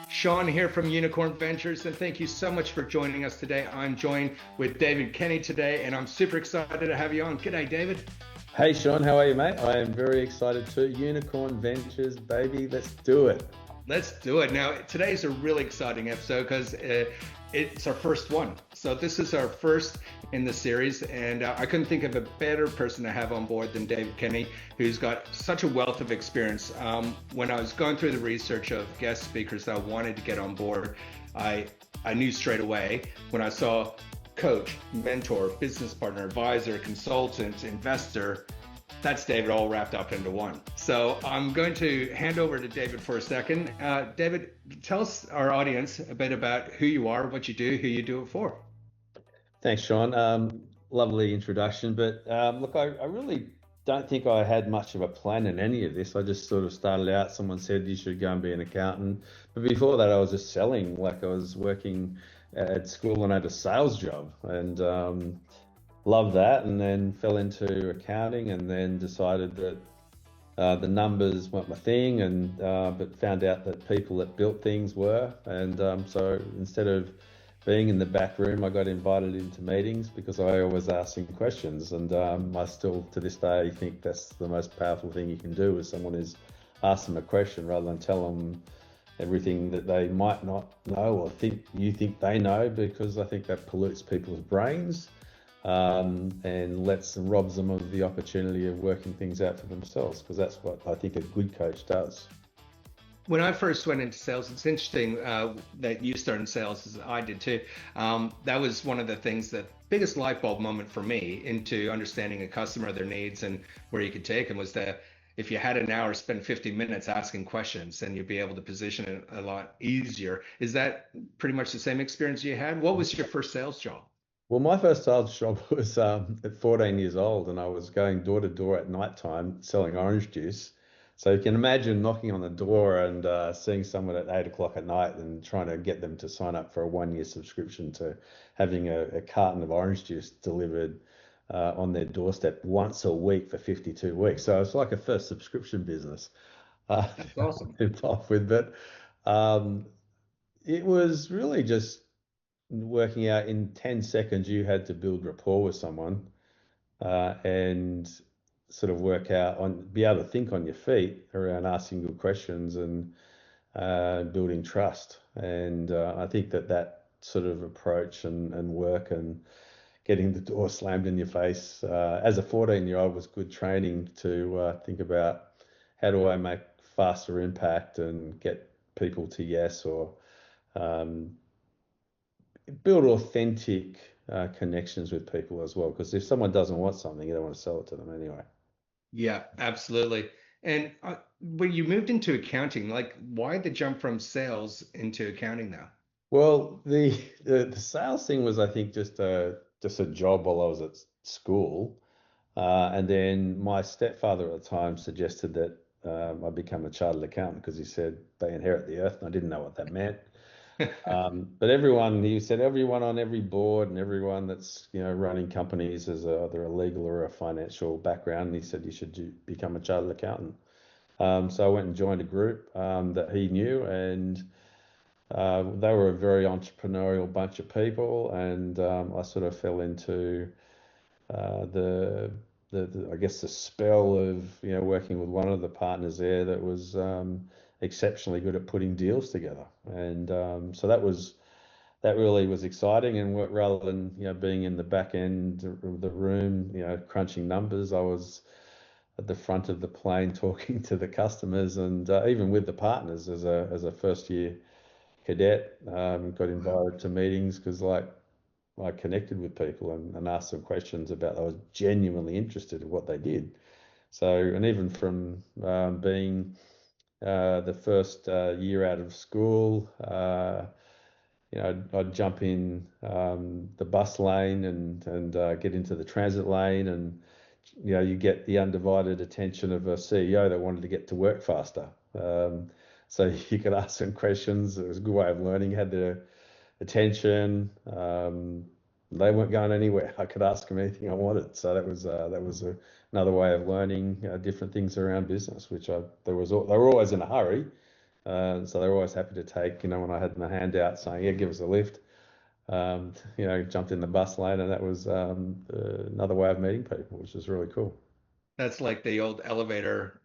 Sean here from Unicorn Ventures, and thank you so much for joining us today. I'm joined with David Kenney today, and I'm super excited to have you on. G'day, David. Hey Sean, how are you, mate? I am very excited too. Unicorn Ventures, baby, let's do it. Let's do it. Now, today's a really exciting episode because it's our first one. So this is our first in the series, and I couldn't think of a better person to have on board than David Kenney, who's got such a wealth of experience. When I was going through the research of guest speakers that I wanted to get on board, I knew straight away when I saw coach, mentor, business partner, advisor, consultant, investor. That's David all wrapped up into one. So I'm going to hand over to David for a second. David, tell us, our audience, a bit about who you are, what you do, who you do it for. Thanks, Sean. Lovely introduction, but look, I really don't think I had much of a plan in any of this. I just sort of started out. Someone said you should go and be an accountant, but before that, I was just selling. Like I was working at school and I had a sales job, and loved that, and then fell into accounting, and then decided that the numbers weren't my thing, and but found out that people that built things were, and so instead of being in the back room, I got invited into meetings because I always asking questions, and I still to this day think that's the most powerful thing you can do is someone is ask them a question rather than tell them everything that they might not know or think you think they know, because I think that pollutes people's brains. And lets them robs them of the opportunity of working things out for themselves, because that's what I think a good coach does. When I first went into sales, it's interesting that you started in sales as I did too. That was one of the things that biggest light bulb moment for me into understanding a customer, their needs, and where you could take them was that if you had an hour, spend 50 minutes asking questions, then you'd be able to position it a lot easier. Is that pretty much the same experience you had? What was your first sales job? Well, my first sales job was at 14 years old, and I was going door to door at night time selling orange juice. So you can imagine knocking on the door and seeing someone at 8 o'clock at night and trying to get them to sign up for a 1 year subscription to having a carton of orange juice delivered on their doorstep once a week for 52 weeks. So it's like a first subscription business. That's awesome. Off with, but um, it was really just working out in 10 seconds you had to build rapport with someone, and sort of work out on be able to think on your feet around asking good questions and building trust. And I think that sort of approach and work and getting the door slammed in your face as a 14-year-old was good training to think about how do I make faster impact and get people to yes, or um, build authentic connections with people as well. Because if someone doesn't want something, you don't want to sell it to them anyway. Yeah, absolutely. And when you moved into accounting, like why the jump from sales into accounting now? Well, the sales thing was, I think, just a job while I was at school, and then my stepfather at the time suggested that I become a chartered accountant because he said they inherit the earth, and I didn't know what that meant. But everyone, he said, everyone on every board and everyone that's running companies has either a legal or a financial background. And he said you should become a chartered accountant. So I went and joined a group that he knew, and they were a very entrepreneurial bunch of people. And I sort of fell into the I guess the spell of working with one of the partners there that was exceptionally good at putting deals together, and so that really was exciting. And rather than being in the back end of the room crunching numbers, I was at the front of the plane talking to the customers, and even with the partners as a first year cadet, got Wow. invited to meetings because I connected with people and asked them questions about I was genuinely interested in what they did. So, and even from being the first year out of school, I'd jump in the bus lane and get into the transit lane, and you get the undivided attention of a CEO that wanted to get to work faster. So you could ask them questions. It was a good way of learning. Had their attention. They weren't going anywhere. I could ask them anything I wanted. So that was another way of learning different things around business, which they were always in a hurry, So they're always happy to take, when I had my hand out saying, yeah, give us a lift. Jumped in the bus lane, and that was another way of meeting people, which is really cool. That's like the old elevator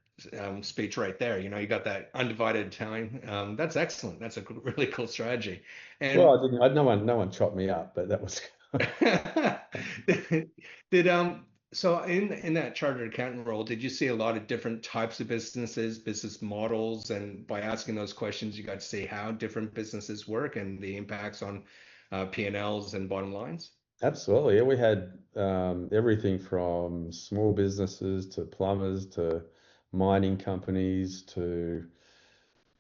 speech right there. You got that undivided time. That's excellent. That's a really cool strategy. And Well, I didn't. No one chopped me up, but that was. did so in that chartered accountant role, did you see a lot of different types of businesses, business models, and by asking those questions, you got to see how different businesses work and the impacts on P&Ls and bottom lines? Absolutely. Yeah, we had everything from small businesses to plumbers to mining companies to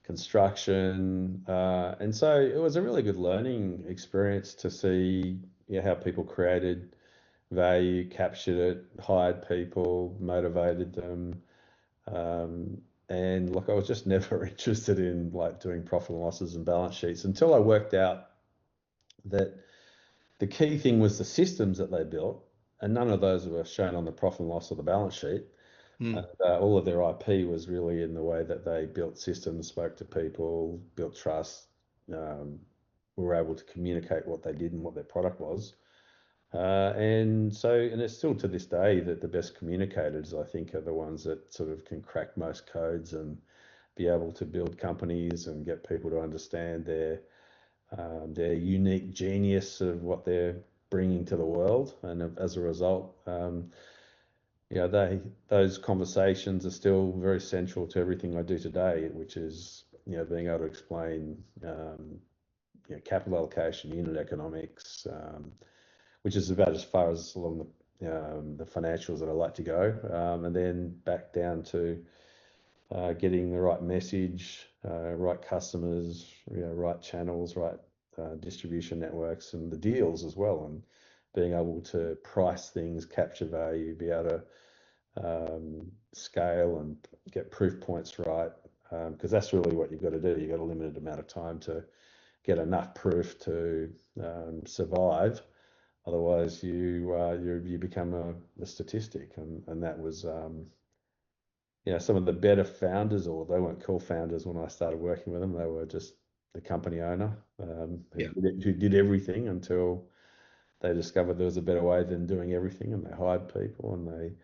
construction. And so it was a really good learning experience to see, how people created value, captured it, hired people, motivated them. Um, and look, I was just never interested in like doing profit and losses and balance sheets until I worked out that the key thing was the systems that they built, and none of those were shown on the profit and loss or the balance sheet. And Hmm. all of their IP was really in the way that they built systems, spoke to people, built trust, um, were able to communicate what they did and what their product was. And it's still to this day that the best communicators, I think, are the ones that sort of can crack most codes and be able to build companies and get people to understand their unique genius of what they're bringing to the world. And as a result, those conversations are still very central to everything I do today, which is being able to explain capital allocation, unit economics, which is about as far as along the financials that I like to go, and then back down to getting the right message, right customers, right channels, right distribution networks, and the deals as well, and being able to price things, capture value, be able to scale and get proof points right, because that's really what you've got to do. You've got a limited amount of time to get enough proof to survive. Otherwise, you become a statistic, and that was some of the better founders, or they weren't called founders when I started working with them. They were just the company owner Yeah. who did everything until they discovered there was a better way than doing everything, and they hired people, and they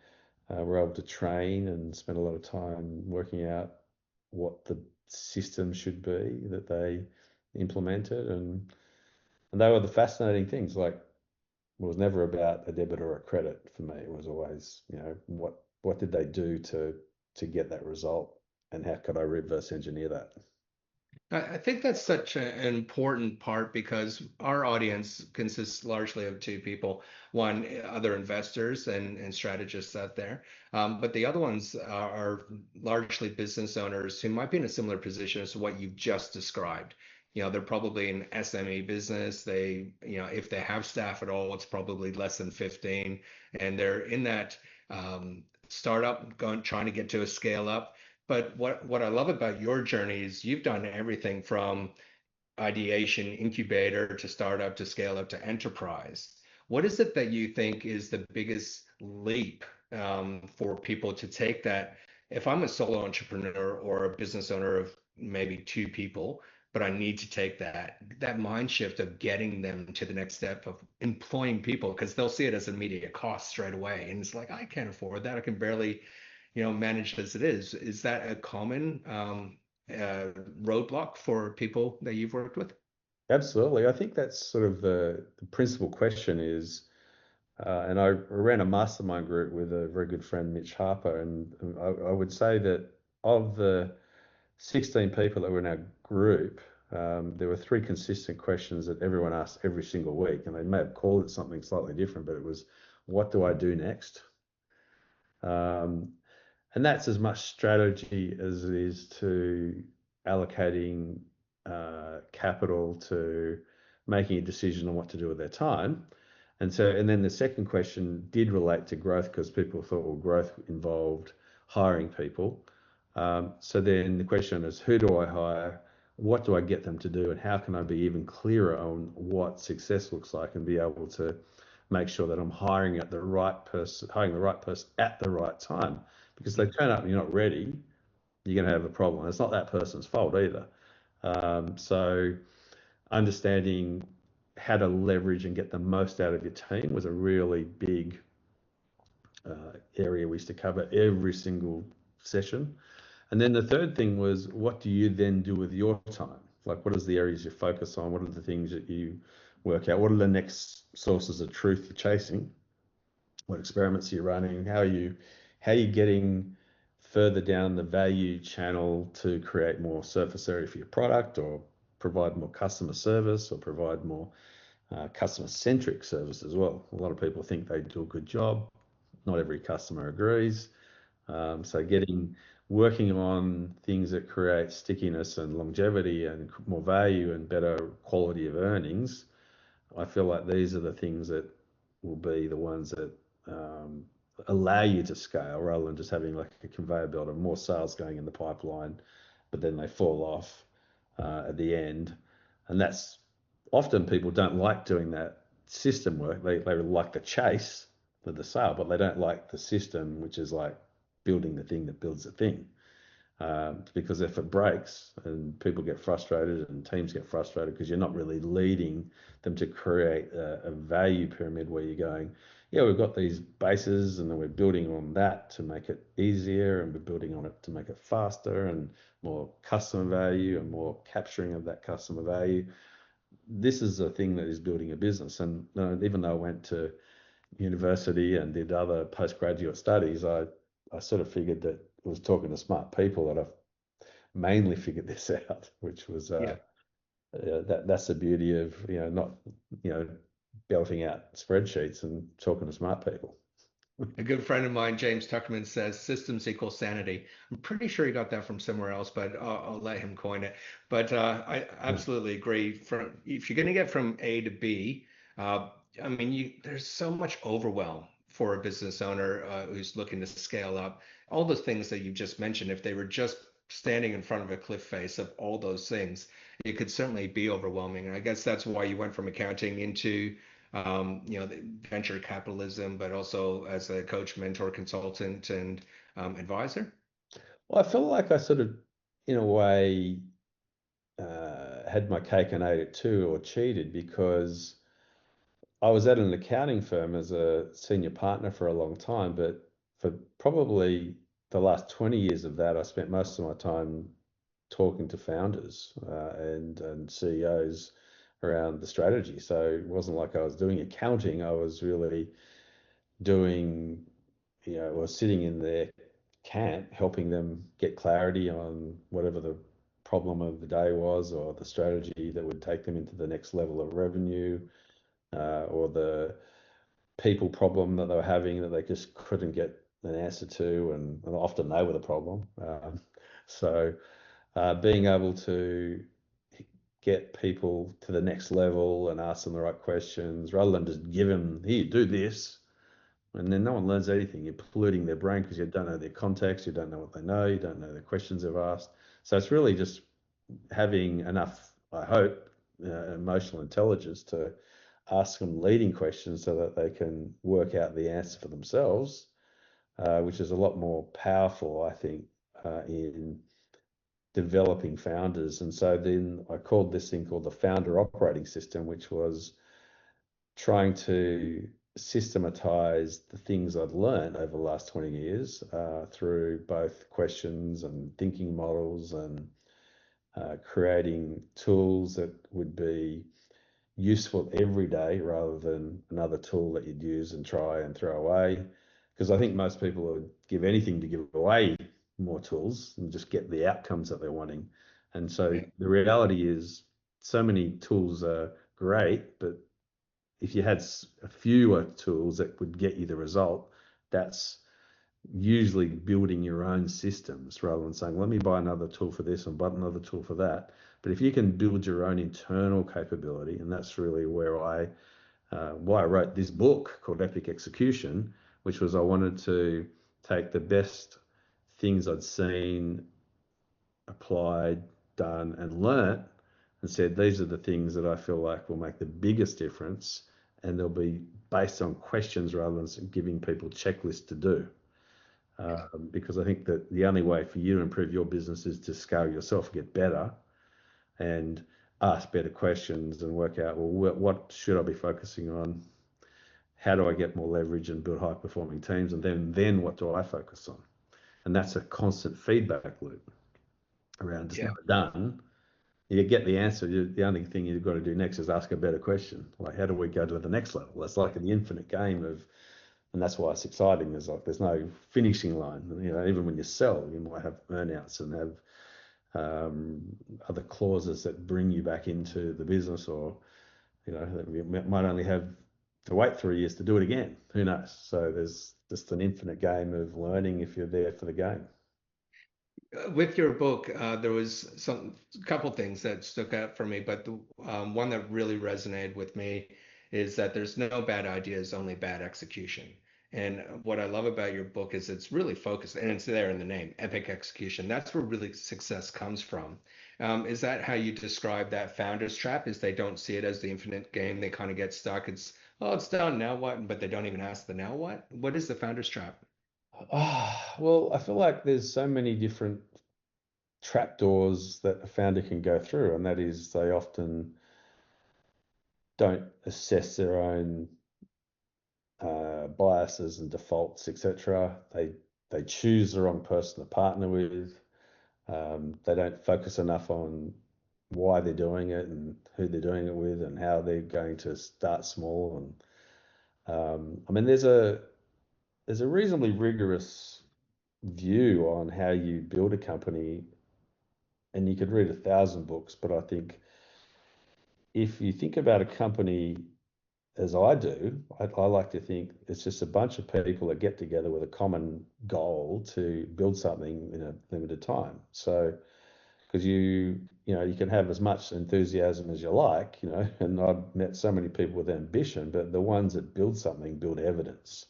were able to train and spend a lot of time working out what the system should be that they implemented, and they were the fascinating things. Like it was never about a debit or a credit for me. It was always, what did they do to get that result, and how could I reverse engineer that? I think that's such an important part because our audience consists largely of two people. One, other investors and strategists out there, but the other ones are largely business owners who might be in a similar position as to what you've just described. They're probably an SME business. If they have staff at all, it's probably less than 15, and they're in that startup, trying to get to a scale up. But what I love about your journey is you've done everything from ideation, incubator to startup to scale up to enterprise. What is it that you think is the biggest leap for people to take that? If I'm a solo entrepreneur or a business owner of maybe two people, but I need to take that mind shift of getting them to the next step of employing people because they'll see it as an immediate cost straight away, and it's like I can't afford that. I can barely managed as it is. Is that a common roadblock for people that you've worked with? Absolutely. I think that's sort of the principal question is, and I ran a mastermind group with a very good friend, Mitch Harper, and I would say that of the 16 people that were in our group, there were three consistent questions that everyone asked every single week, and they may have called it something slightly different, but it was, what do I do next? Um, and that's as much strategy as it is to allocating capital to making a decision on what to do with their time. And then the second question did relate to growth because people thought, well, growth involved hiring people. So then the question is, who do I hire? What do I get them to do? And how can I be even clearer on what success looks like and be able to make sure that I'm hiring the right person at the right time? Because if they turn up and you're not ready, you're going to have a problem. It's not that person's fault either. So understanding how to leverage and get the most out of your team was a really big area we used to cover every single session. And then the third thing was, what do you then do with your time? Like, what is the areas you focus on? What are the things that you work out? What are the next sources of truth you're chasing? What experiments are you running? How are you getting further down the value channel to create more surface area for your product, or provide more customer service, or provide more customer-centric service as well? A lot of people think they do a good job. Not every customer agrees. So working on things that create stickiness and longevity and more value and better quality of earnings, I feel like these are the things that will be the ones that allow you to scale, rather than just having like a conveyor belt of more sales going in the pipeline, but then they fall off at the end. And that's often, people don't like doing that system work. They like the chase for the sale, but they don't like the system, which is like building the thing that builds the thing. Because if it breaks and people get frustrated and teams get frustrated because you're not really leading them to create a value pyramid where you're going, yeah, we've got these bases and then we're building on that to make it easier, and we're building on it to make it faster and more customer value and more capturing of that customer value. This is a thing that is building a business. And even though I went to university and did other postgraduate studies, I sort of figured that it was talking to smart people that I've mainly figured this out, which was Yeah. that's the beauty of not belting out spreadsheets and talking to smart people. A good friend of mine, James Tuckerman, says systems equal sanity. I'm pretty sure he got that from somewhere else, but I'll let him coin it. But I Yeah. absolutely agree. If you're going to get from A to B, uh, I mean, there's so much overwhelm for a business owner who's looking to scale up. All the things that you just mentioned, if they were just standing in front of a cliff face of all those things, it could certainly be overwhelming. And I guess that's why you went from accounting into the venture capitalism, but also as a coach, mentor, consultant, and advisor. Well, I feel like I sort of, in a way, had my cake and ate it too, or cheated, because I was at an accounting firm as a senior partner for a long time, but for probably the last 20 years of that, I spent most of my time talking to founders and CEOs around the strategy. So it wasn't like I was doing accounting. I was really doing, was sitting in their camp, helping them get clarity on whatever the problem of the day was, or the strategy that would take them into the next level of revenue, or the people problem that they were having that they just couldn't get an answer to, and often they were the problem. So being able to get people to the next level and ask them the right questions, rather than just give them, here, do this, and then no one learns anything. You're polluting their brain because you don't know their context, you don't know what they know, you don't know the questions they've asked. So it's really just having enough, I hope, emotional intelligence to ask them leading questions so that they can work out the answer for themselves, which is a lot more powerful, I think, in developing founders. And so then I called this thing called the founder operating system, which was trying to systematize the things I'd learned over the last 20 years through both questions and thinking models, and creating tools that would be useful every day, rather than another tool that you'd use and try and throw away. Because I think most people would give anything to give away more tools and just get the outcomes that they're wanting. And so Right. the reality is, so many tools are great, but if you had fewer tools that would get you the result, that's usually building your own systems, rather than saying, let me buy another tool for this and buy another tool for that. But if you can build your own internal capability, and that's really where why I wrote this book called Epic Execution, which was, I wanted to take the best things I'd seen, applied, done, and learnt, and said, these are the things that I feel like will make the biggest difference, and they'll be based on questions rather than giving people checklists to do. because I think that the only way for you to improve your business is to scale yourself, get better, and ask better questions and work out, well, what should I be focusing on? How do I get more leverage and build high performing teams? And then what do I focus on? And that's a constant feedback loop around. It's Yeah. never done. You get the answer. The only thing you've got to do next is ask a better question. Like, how do we go to the next level? That's like an infinite game of, and that's why it's exciting. Is like there's no finishing line. You know, even when you sell, you might have earnouts and have other clauses that bring you back into the business, or you know, that you might only have to wait 3 years to do it again. Who knows? So there's just an infinite game of learning if you're there for the game. With your book, there was a couple things that stuck out for me, but the one that really resonated with me is that there's no bad ideas, only bad execution. And what I love about your book is it's really focused, and it's there in the name, epic execution. That's where really success comes from. Is that how you describe that founder's trap? Is they don't see it as the infinite game? They kind of get stuck. It's, oh, it's done, now what? But they don't even ask the now what? What is the founder's trap? Well, I feel like there's so many different trapdoors that a founder can go through, and that is they often don't assess their own biases and defaults, etc. They choose the wrong person to partner with. They don't focus enough on why they're doing it and who they're doing it with and how they're going to start small. I mean, there's a reasonably rigorous view on how you build a company, and you could read 1,000 books, but I think if you think about a company as I do, I like to think it's just a bunch of people that get together with a common goal to build something in a limited time. So, because you know, you can have as much enthusiasm as you like, you know, and I've met so many people with ambition, but the ones that build something build evidence.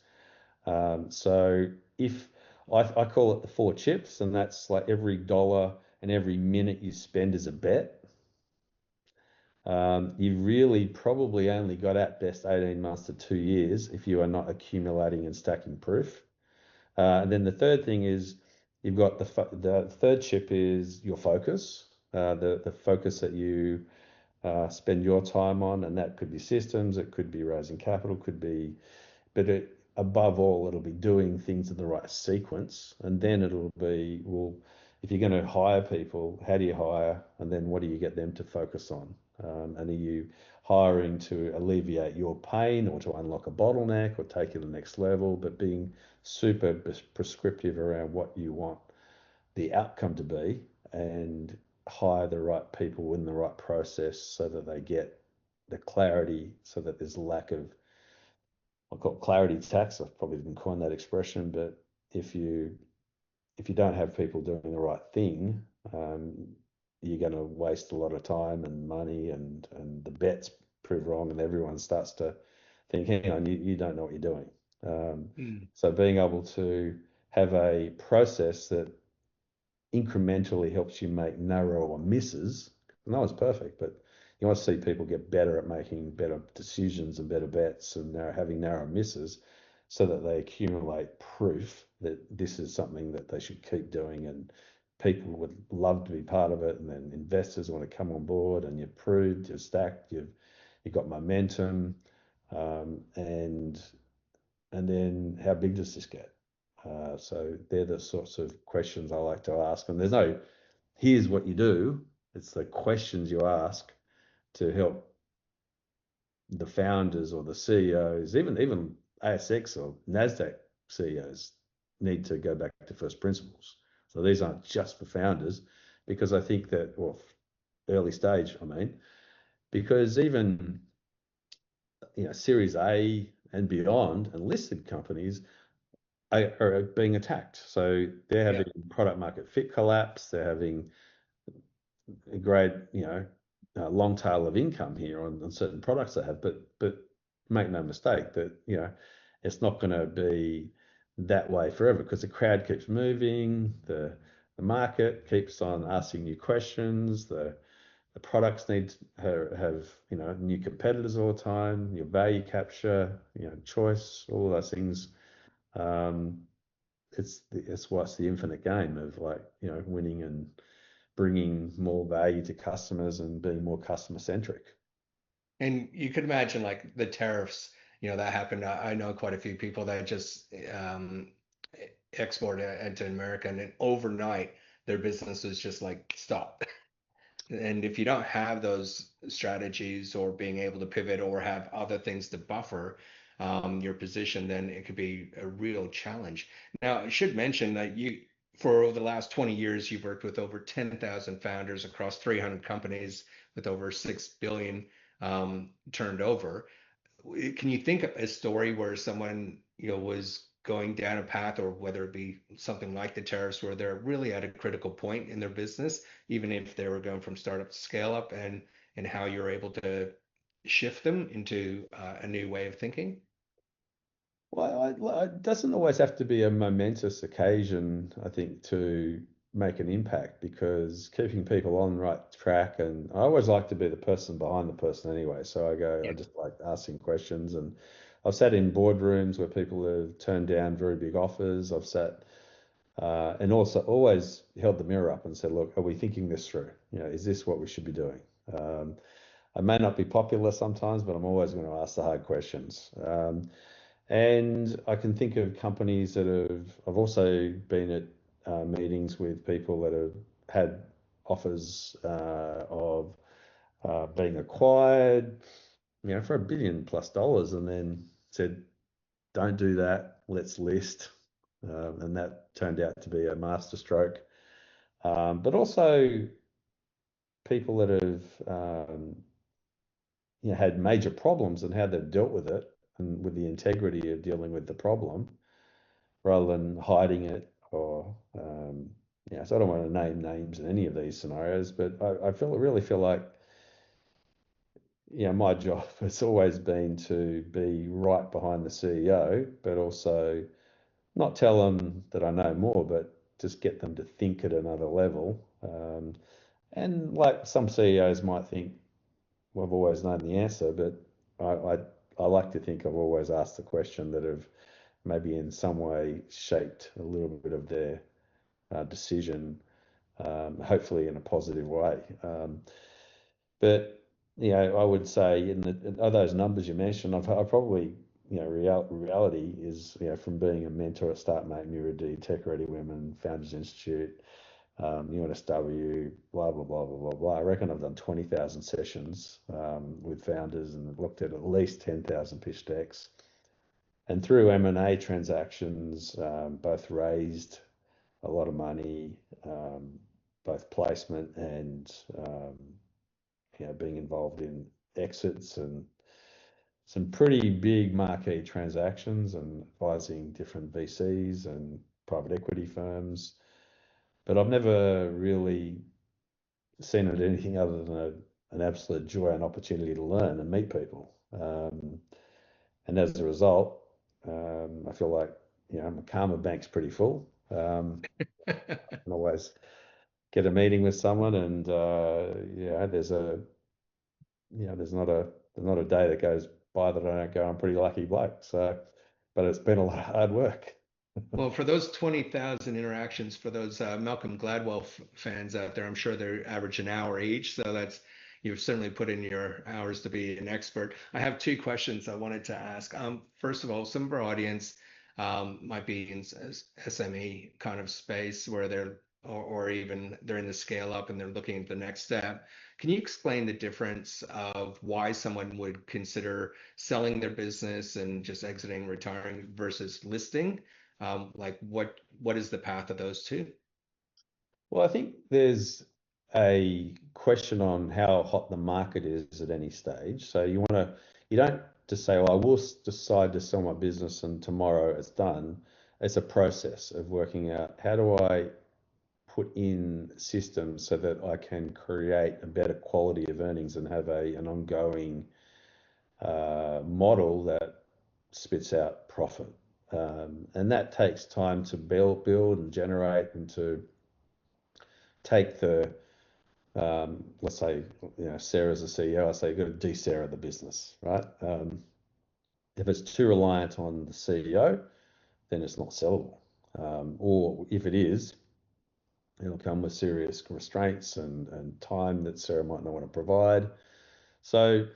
So if I call it the four chips, and that's like every dollar and every minute you spend is a bet. You really probably only got at best 18 months to 2 years if you are not accumulating and stacking proof. And then the third thing is you've got the third chip is your focus, the focus that you spend your time on, and that could be systems, it could be raising capital, could be, but above all, it'll be doing things in the right sequence, and then it'll be, well, if you're going to hire people, how do you hire, and then what do you get them to focus on? And are you hiring to alleviate your pain or to unlock a bottleneck or take you to the next level, but being super prescriptive around what you want the outcome to be, and hire the right people in the right process so that they get the clarity, so that there's lack of, I call it clarity tax. I probably didn't coin that expression, but if you if you don't have people doing the right thing, you're going to waste a lot of time and money, and the bets prove wrong, and everyone starts to think, hang on, you don't know what you're doing. Mm. So being able to have a process that incrementally helps you make narrower misses. No one's perfect, but you want to see people get better at making better decisions and better bets, and having narrow misses, so that they accumulate proof that this is something that they should keep doing, and people would love to be part of it, and then investors want to come on board, and you've proved, you're stacked, you've got momentum, and then how big does this get? So they're the sorts of questions I like to ask. And there's no, here's what you do. It's the questions you ask to help the founders or the CEOs, even ASX or NASDAQ CEOs need to go back to first principles. So these aren't just for founders, because I think that, well, early stage, I mean, because even, you know, Series A and beyond and listed companies are being attacked. So they're Yeah. having product market fit collapse. They're having a great, you know, long tail of income here on certain products they have. But make no mistake that, you know, it's not going to be that way forever, because the crowd keeps moving, the market keeps on asking new questions, the products need to have, you know, new competitors all the time, your value capture, you know, choice, all of those things. Um, it's what's the infinite game of like, winning and bringing more value to customers and being more customer centric. And you could imagine like the tariffs, that happened. I know quite a few people that just export into America, and then overnight their business was just like stop. And if you don't have those strategies or being able to pivot or have other things to buffer your position, then it could be a real challenge. Now, I should mention that for the last 20 years, you've worked with over 10,000 founders across 300 companies with over 6 billion turned over. Can you think of a story where someone, was going down a path, or whether it be something like the tariffs, where they're really at a critical point in their business, even if they were going from startup to scale up, and how you're able to shift them into a new way of thinking? Well, it doesn't always have to be a momentous occasion, I think, to make an impact because keeping people on the right track, and I always like to be the person behind the person anyway. So I Yeah. just like asking questions, and I've sat in boardrooms where people have turned down very big offers. I've sat and also always held the mirror up and said, look, are we thinking this through? Is this what we should be doing? I may not be popular sometimes, but I'm always going to ask the hard questions. And I can think of companies I've also been at meetings with people that have had offers of being acquired, for $1 billion plus, and then said, don't do that, let's list. And that turned out to be a masterstroke. But also people that have had major problems and how they've dealt with it and with the integrity of dealing with the problem rather than hiding it or so I don't want to name names in any of these scenarios, but I really feel like my job has always been to be right behind the CEO, but also not tell them that I know more, but just get them to think at another level. And like some CEOs might think, well, I've always known the answer, but I, I, I like to think I've always asked the question that have maybe in some way shaped a little bit of their decision, hopefully in a positive way. But I would say in those numbers you mentioned, I probably reality is from being a mentor at StartMate, Nurudy, Tech Ready Women, Founders Institute, UNSW, blah blah blah blah blah blah. I reckon I've done 20,000 sessions with founders and looked at least 10,000 pitch decks. And through M&A transactions, both raised a lot of money, both placement and being involved in exits and some pretty big marquee transactions and advising different VCs and private equity firms. But I've never really seen it anything other than an absolute joy and opportunity to learn and meet people. And as a result, I feel like my karma bank's pretty full. I can always get a meeting with someone, and there's not a day that goes by that I don't go, I'm a pretty lucky bloke. So, but it's been a lot of hard work. Well, for those 20,000 interactions, for those Malcolm Gladwell fans out there, I'm sure they're average an hour each. So you've certainly put in your hours to be an expert. I have two questions I wanted to ask. First of all, some of our audience might be in SME kind of space where or even they're in the scale up and they're looking at the next step. Can you explain the difference of why someone would consider selling their business and just exiting, retiring versus listing? Like what is the path of those two? Well, I think there's a question on how hot the market is at any stage. So you don't just say, "Oh, I will decide to sell my business and tomorrow it's done." It's a process of working out how do I put in systems so that I can create a better quality of earnings and have an ongoing model that spits out profit. And that takes time to build and generate and to take let's say, Sarah's the CEO. I say you've got to de-Sarah the business, right? If it's too reliant on the CEO, then it's not sellable. or if it is, it'll come with serious restraints and time that Sarah might not want to provide. So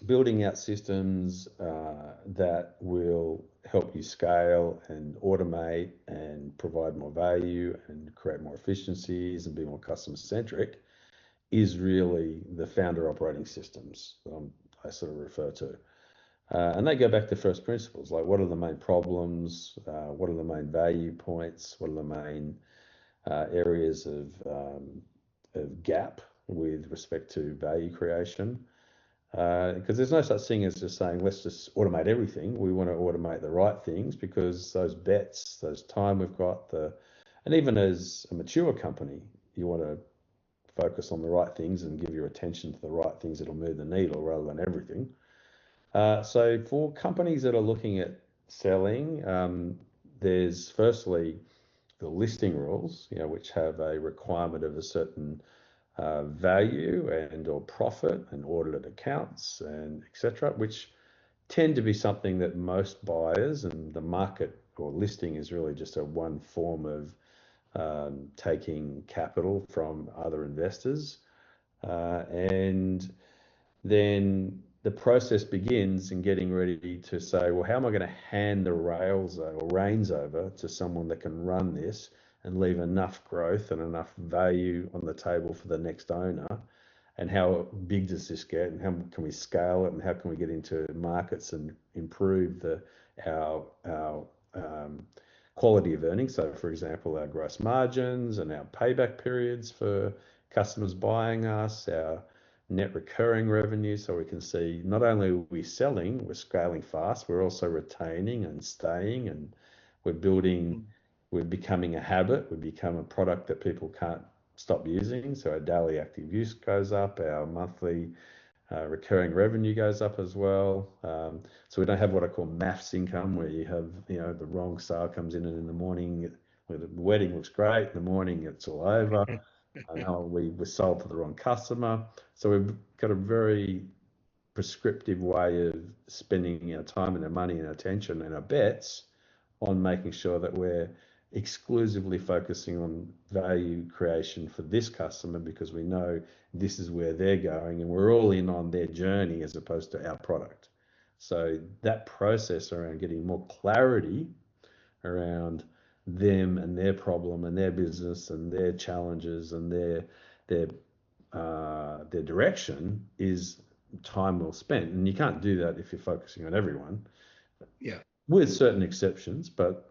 building out systems that will help you scale and automate and provide more value and create more efficiencies and be more customer centric is really the founder operating systems I sort of refer to. And they go back to first principles, like what are the main problems, what are the main value points, what are the main areas of gap with respect to value creation. Because there's no such thing as just saying, let's just automate everything. We want to automate the right things because those bets, those time we've got, and even as a mature company, you want to focus on the right things and give your attention to the right things that'll move the needle rather than everything. So for companies that are looking at selling, there's firstly the listing rules, which have a requirement of a certain value and or profit and audited accounts and etc., which tend to be something that most buyers, and the market or listing is really just a one form of taking capital from other investors. And then the process begins in getting ready to say, well, how am I going to hand the rails or reins over to someone that can run this and leave enough growth and enough value on the table for the next owner? And how big does this get? And how can we scale it? And how can we get into markets and improve our quality of earnings? So, for example, our gross margins and our payback periods for customers buying us, our net recurring revenue, so we can see not only are we selling, we're scaling fast, we're also retaining and staying, and we're becoming a habit, we become a product that people can't stop using. So our daily active use goes up, our monthly recurring revenue goes up as well. So we don't have what I call maths income, where you have, the wrong sale comes in, and in the morning, where the wedding looks great, in the morning it's all over. We sold to the wrong customer. So we've got a very prescriptive way of spending our time and our money and our attention and our bets on making sure that we're exclusively focusing on value creation for this customer, because we know this is where they're going and we're all in on their journey as opposed to our product. So that process around getting more clarity around them and their problem and their business and their challenges and their direction is time well spent. And you can't do that if you're focusing on everyone. Yeah. With certain exceptions, but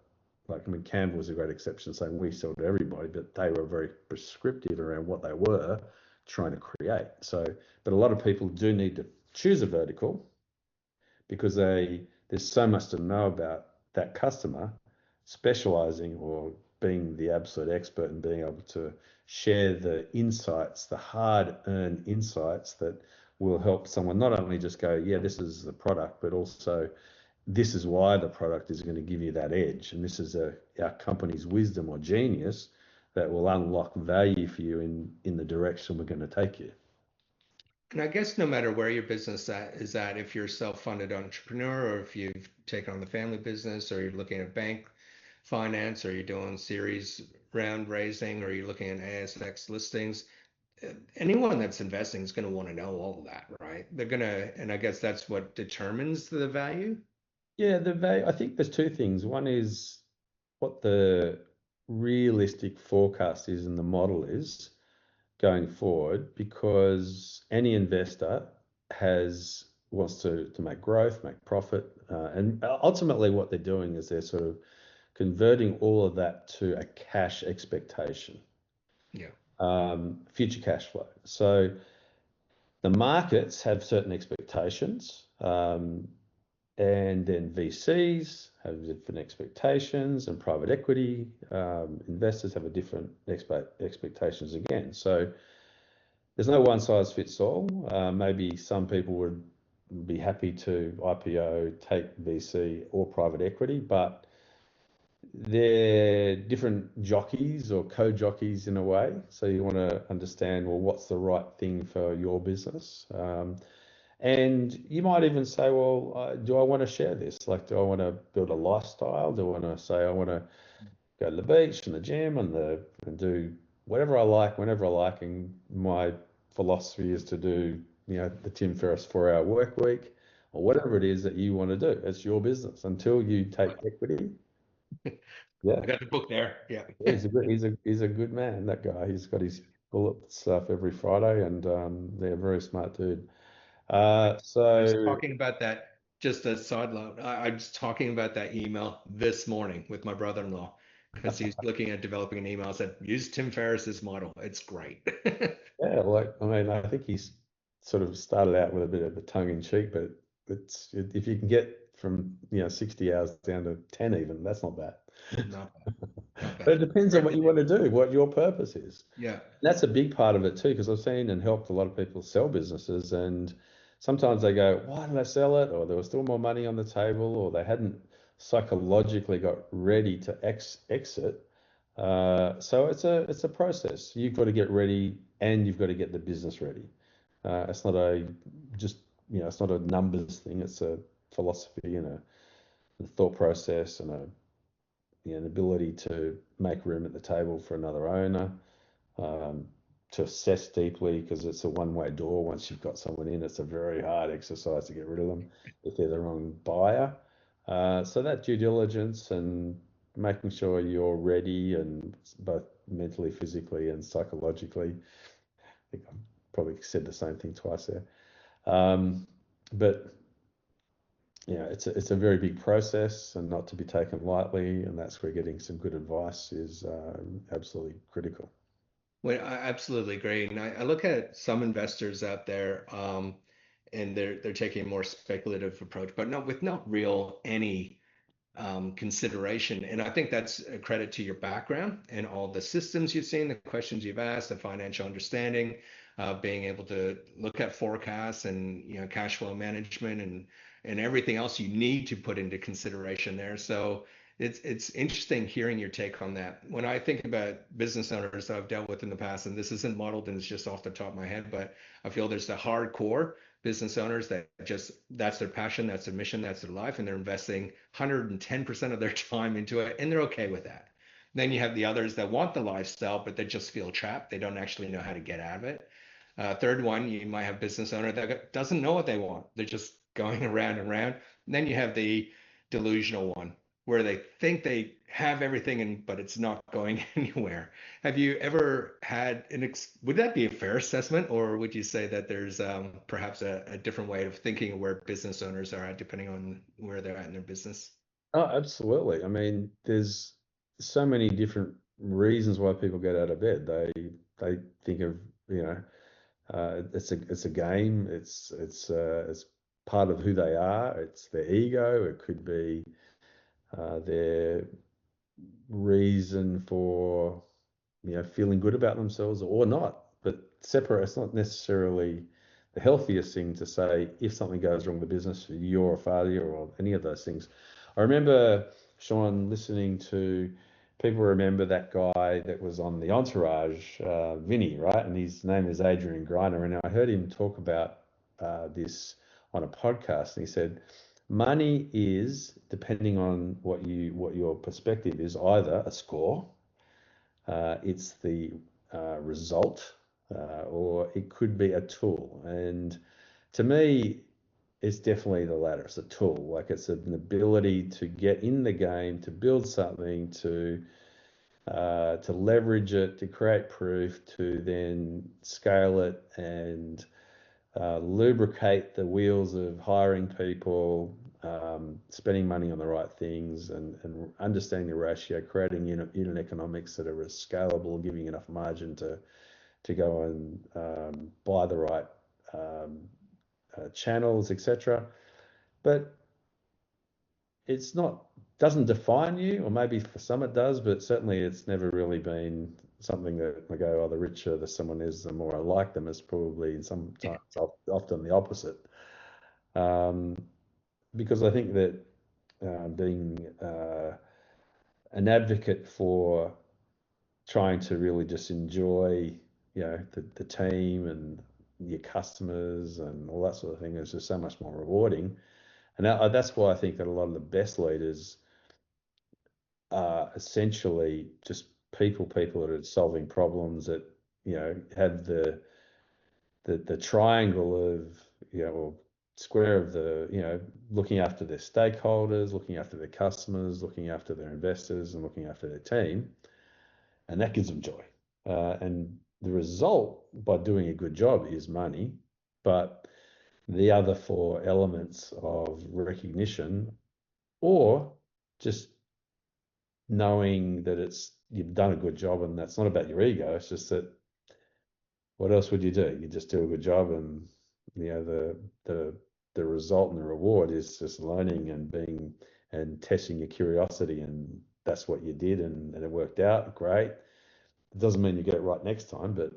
Canva was a great exception, saying we sell to everybody, but they were very prescriptive around what they were trying to create. So, but a lot of people do need to choose a vertical because there's so much to know about that customer, specializing or being the absolute expert and being able to share the insights, the hard-earned insights that will help someone not only just go, yeah, this is the product, but also this is why the product is going to give you that edge. And this is our company's wisdom or genius that will unlock value for you in the direction we're going to take you. And I guess no matter where your business is at, if you're a self-funded entrepreneur, or if you've taken on the family business, or you're looking at bank finance, or you're doing series round raising, or you're looking at ASX listings, anyone that's investing is going to want to know all of that, right? They're going to, and I guess that's what determines the value. Yeah, the value, I think there's two things. One is what the realistic forecast is and the model is going forward, because any investor wants to make growth, make profit, and ultimately what they're doing is they're sort of converting all of that to a cash expectation, future cash flow. So the markets have certain expectations, and then VCs have different expectations, and private equity investors have a different expectations again. So there's no one size fits all. Maybe some people would be happy to IPO, take VC or private equity, but they're different jockeys or co-jockeys in a way. So you want to understand, well, what's the right thing for your business? And you might even say, well, do I want to share this? Like, do I want to build a lifestyle? Do I want to say I want to go to the beach and the gym and do whatever I like whenever I like? And my philosophy is to do, the Tim Ferriss 4-hour work week or whatever it is that you want to do. It's your business until you take equity. Yeah, I got the book there. Yeah. he's a good man. That guy. He's got his bullet stuff every Friday, and they're a very smart dude. I was So talking about that, just a side note. I was talking about that email this morning with my brother-in-law because he's looking at developing an email. I said, use Tim Ferriss's model. It's great. yeah, like I mean, I think he's sort of started out with a bit of a tongue in cheek, but if you can get from 60 hours down to 10 even, that's not bad. Not bad. Not But it bad. depends on Great what you idea. want to do, what your purpose is. Yeah. That's a big part of it too, because I've seen and helped a lot of people sell businesses, and sometimes they go, "Why did I sell it?" Or there was still more money on the table, or they hadn't psychologically got ready to exit. So it's a process. You've got to get ready, and you've got to get the business ready. It's not just it's not a numbers thing. It's a philosophy and a thought process and an ability to make room at the table for another owner, um, to assess deeply because it's a one-way door. Once you've got someone in, it's a very hard exercise to get rid of them if they're the wrong buyer. So that due diligence and making sure you're ready and both mentally, physically, and psychologically. I think I probably said the same thing twice there. But it's a very big process and not to be taken lightly, and that's where getting some good advice is absolutely critical. Well, I absolutely agree. And I look at some investors out there, and they're taking a more speculative approach, but not with not real any consideration. And I think that's a credit to your background and all the systems you've seen, the questions you've asked, the financial understanding, being able to look at forecasts and cash flow management and everything else you need to put into consideration there. So it's interesting hearing your take on that. When I think about business owners that I've dealt with in the past, and this isn't modeled and it's just off the top of my head, but I feel there's the hardcore business owners that just that's their passion, that's their mission, that's their life, and they're investing 110% of their time into it, and they're okay with that. Then you have the others that want the lifestyle, but they just feel trapped. They don't actually know how to get out of it. Third one, you might have business owner that doesn't know what they want. They're just going around and around. And then you have the delusional one where they think they have everything and but it's not going anywhere. Have you ever had would that be a fair assessment, or would you say that there's perhaps a different way of thinking of where business owners are at depending on where they're at in their business? Oh, absolutely. I mean, there's so many different reasons why people get out of bed. They think of, it's a game. It's part of who they are. It's their ego. It could be their reason for feeling good about themselves or not. But separate, it's not necessarily the healthiest thing to say if something goes wrong with the business, you're a failure or any of those things. I remember, Sean, listening to people remember that guy that was on the Entourage, Vinny, right? And his name is Adrian Griner. And I heard him talk about this on a podcast. And he said, money is, depending on what your perspective is, either a score, it's the result, or it could be a tool. And to me, it's definitely the latter. It's a tool. Like it's an ability to get in the game, to build something, to leverage it, to create proof, to then scale it and lubricate the wheels of hiring people, spending money on the right things, and understanding the ratio, creating unit economics that are scalable, giving enough margin to go and buy the right um, channels, etc. But it's not doesn't define you, or maybe for some it does, but certainly it's never really been something that I go, oh, the richer the someone is, the more I like them. It's probably sometimes often the opposite. Um, because I think that being an advocate for trying to really just enjoy, the team and your customers and all that sort of thing is just so much more rewarding. And that's why I think that a lot of the best leaders are essentially just people that are solving problems that, have the triangle of, or square of the, looking after their stakeholders, looking after their customers, looking after their investors, and looking after their team. And that gives them joy. And the result by doing a good job is money, but the other four elements of recognition or just knowing that you've done a good job, and that's not about your ego. It's just that what else would you do? You just do a good job, and the result and the reward is just learning and being and testing your curiosity, and that's what you did, and it worked out great. It doesn't mean you get it right next time, but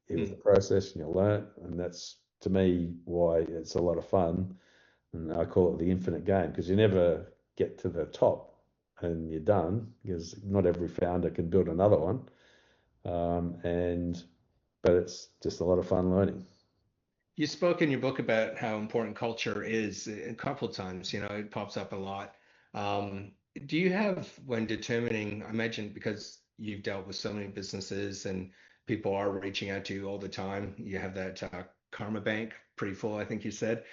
it was a process, and you learnt, and that's to me why it's a lot of fun. And I call it the infinite game, because you never get to the top and you're done, because not every founder can build another one. But it's just a lot of fun learning. You spoke in your book about how important culture is a couple of times, it pops up a lot. Um, do you have, when determining, I imagine because you've dealt with so many businesses and people are reaching out to you all the time, you have that karma bank pretty full, I think you said.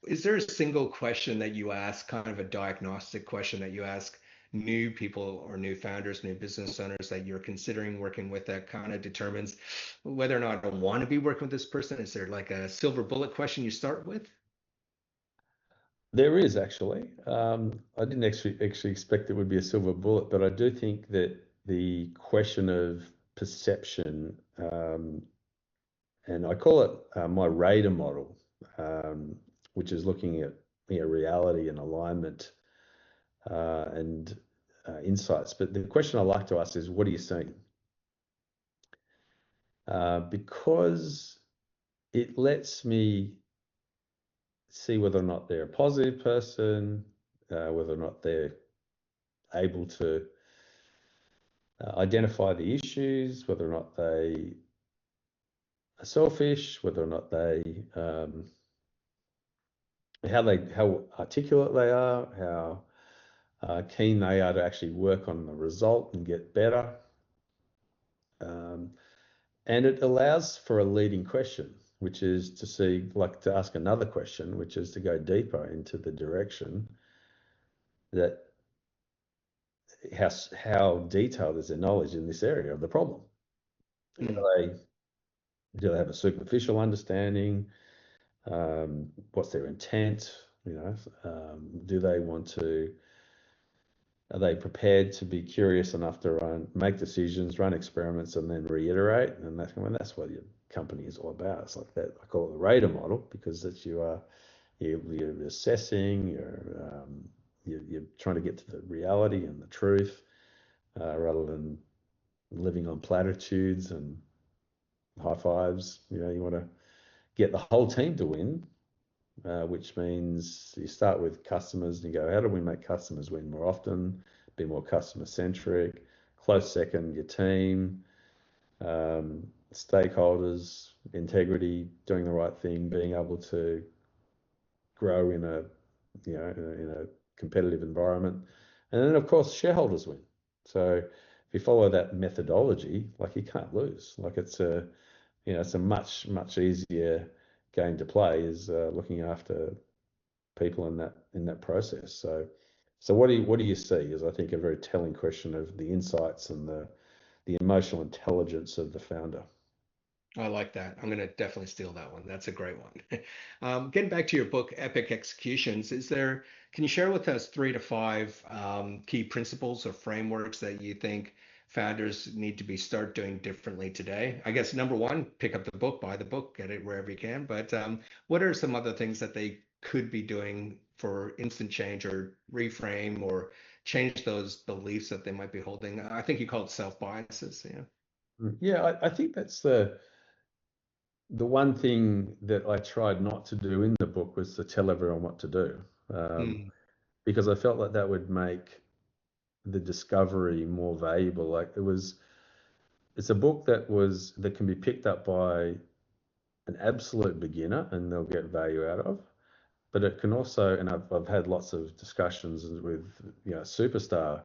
Is there a single question that you ask, kind of a diagnostic question that you ask new people or new founders, new business owners that you're considering working with that kind of determines whether or not I want to be working with this person? Is there like a silver bullet question you start with? There is actually. I didn't actually expect it would be a silver bullet, but I do think that the question of perception, and I call it my radar model, um, which is looking at reality and alignment and insights. But the question I like to ask is, what are you seeing? Because it lets me see whether or not they're a positive person, whether or not they're able to identify the issues, whether or not they are selfish, whether or not how articulate they are, how keen they are to actually work on the result and get better. Um, and it allows for a leading question, which is to ask another question, which is to go deeper into the direction that how detailed is their knowledge in this area of the problem. Do Mm. they do they have a superficial understanding? What's their intent? Do they want to? Are they prepared to be curious enough to make decisions, run experiments, and then reiterate? And that's what your company is all about. It's like that. I call it the radar model, because that you're assessing, you're trying to get to the reality and the truth, rather than living on platitudes and high fives. You want to get the whole team to win, which means you start with customers and you go, how do we make customers win more often, be more customer centric? Close second, your team, stakeholders, integrity, doing the right thing, being able to grow in a competitive environment, and then of course shareholders win. So if you follow that methodology, like, you can't lose. Like, it's a much easier game to play, is looking after people in that process. So what do you see is, I think, a very telling question of the insights and the emotional intelligence of the founder. I like that. I'm going to definitely steal that one. That's a great one. Getting back to your book, Epic Executions, can you share with us 3 to 5 key principles or frameworks that you think founders need to start doing differently today? I guess number one, pick up the book, buy the book, get it wherever you can. But what are some other things that they could be doing for instant change or reframe or change those beliefs that they might be holding? I think you call it self biases. Yeah. Yeah, I think that's the one thing that I tried not to do in the book, was to tell everyone what to do, Mm, because I felt like that would make the discovery more valuable. It's a book that can be picked up by an absolute beginner and they'll get value out of. But it can also, and I've had lots of discussions with superstar,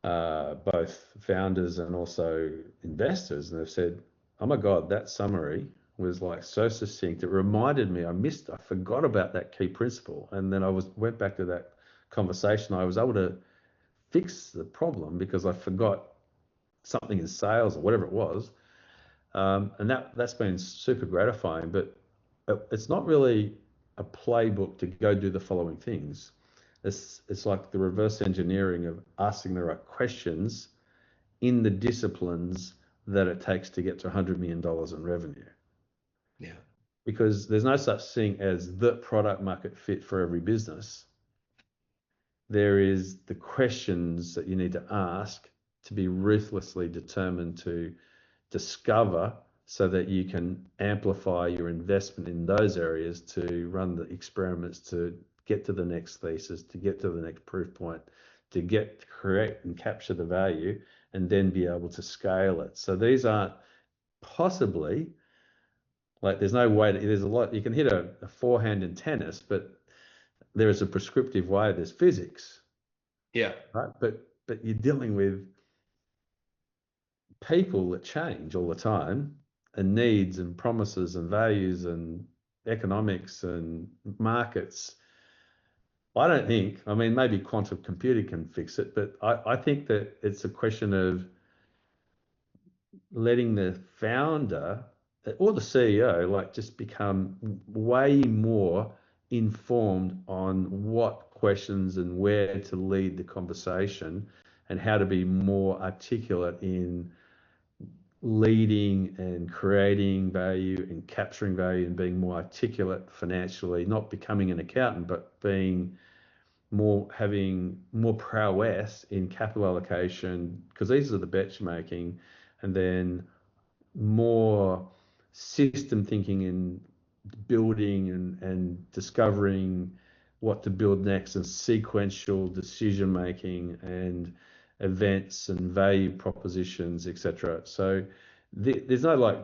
both founders and also investors, and they've said, "Oh my God, that summary was like so succinct. It reminded me, I forgot about that key principle." And then went back to that conversation. I was able to fix the problem because I forgot something in sales or whatever it was, and that's been super gratifying. But it's not really a playbook to go do the following things. It's like the reverse engineering of asking the right questions in the disciplines that it takes to get to $100 million in revenue. Yeah. Because there's no such thing as the product market fit for every business. There is the questions that you need to ask to be ruthlessly determined to discover so that you can amplify your investment in those areas to run the experiments to get to the next thesis, to get to the next proof point, to get correct and capture the value and then be able to scale it. So these aren't possibly like there's no way there's a lot you can hit a forehand in tennis, but there is a prescriptive way. There's physics, Yeah. right? But you're dealing with people that change all the time, and needs and promises and values and economics and markets. I mean, maybe quantum computing can fix it, but I think that it's a question of letting the founder or the CEO like just become way more informed on what questions and where to lead the conversation and how to be more articulate in leading and creating value and capturing value and being more articulate financially, not becoming an accountant, but having more prowess in capital allocation, because these are the bets you're making, and then more system thinking in building and discovering what to build next and sequential decision making and events and value propositions, etc. So there's no like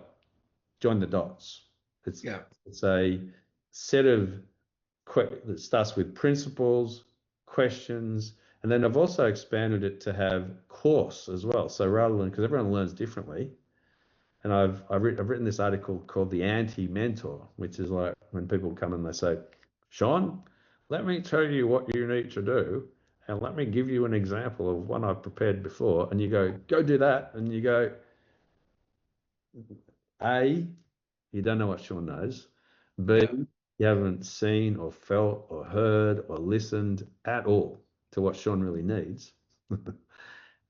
join the dots. It's Yeah. it's a set of that starts with principles, questions, and then I've also expanded it to have course as well. So rather than because everyone learns differently, and I've written this article called the anti-mentor, which is like when people come and they say, Sean, let me tell you what you need to do, and let me give you an example of one I've prepared before, and you go do that, and you go, A, you don't know what Sean knows. B, Yeah. you haven't seen or felt or heard or listened at all to what Sean really needs.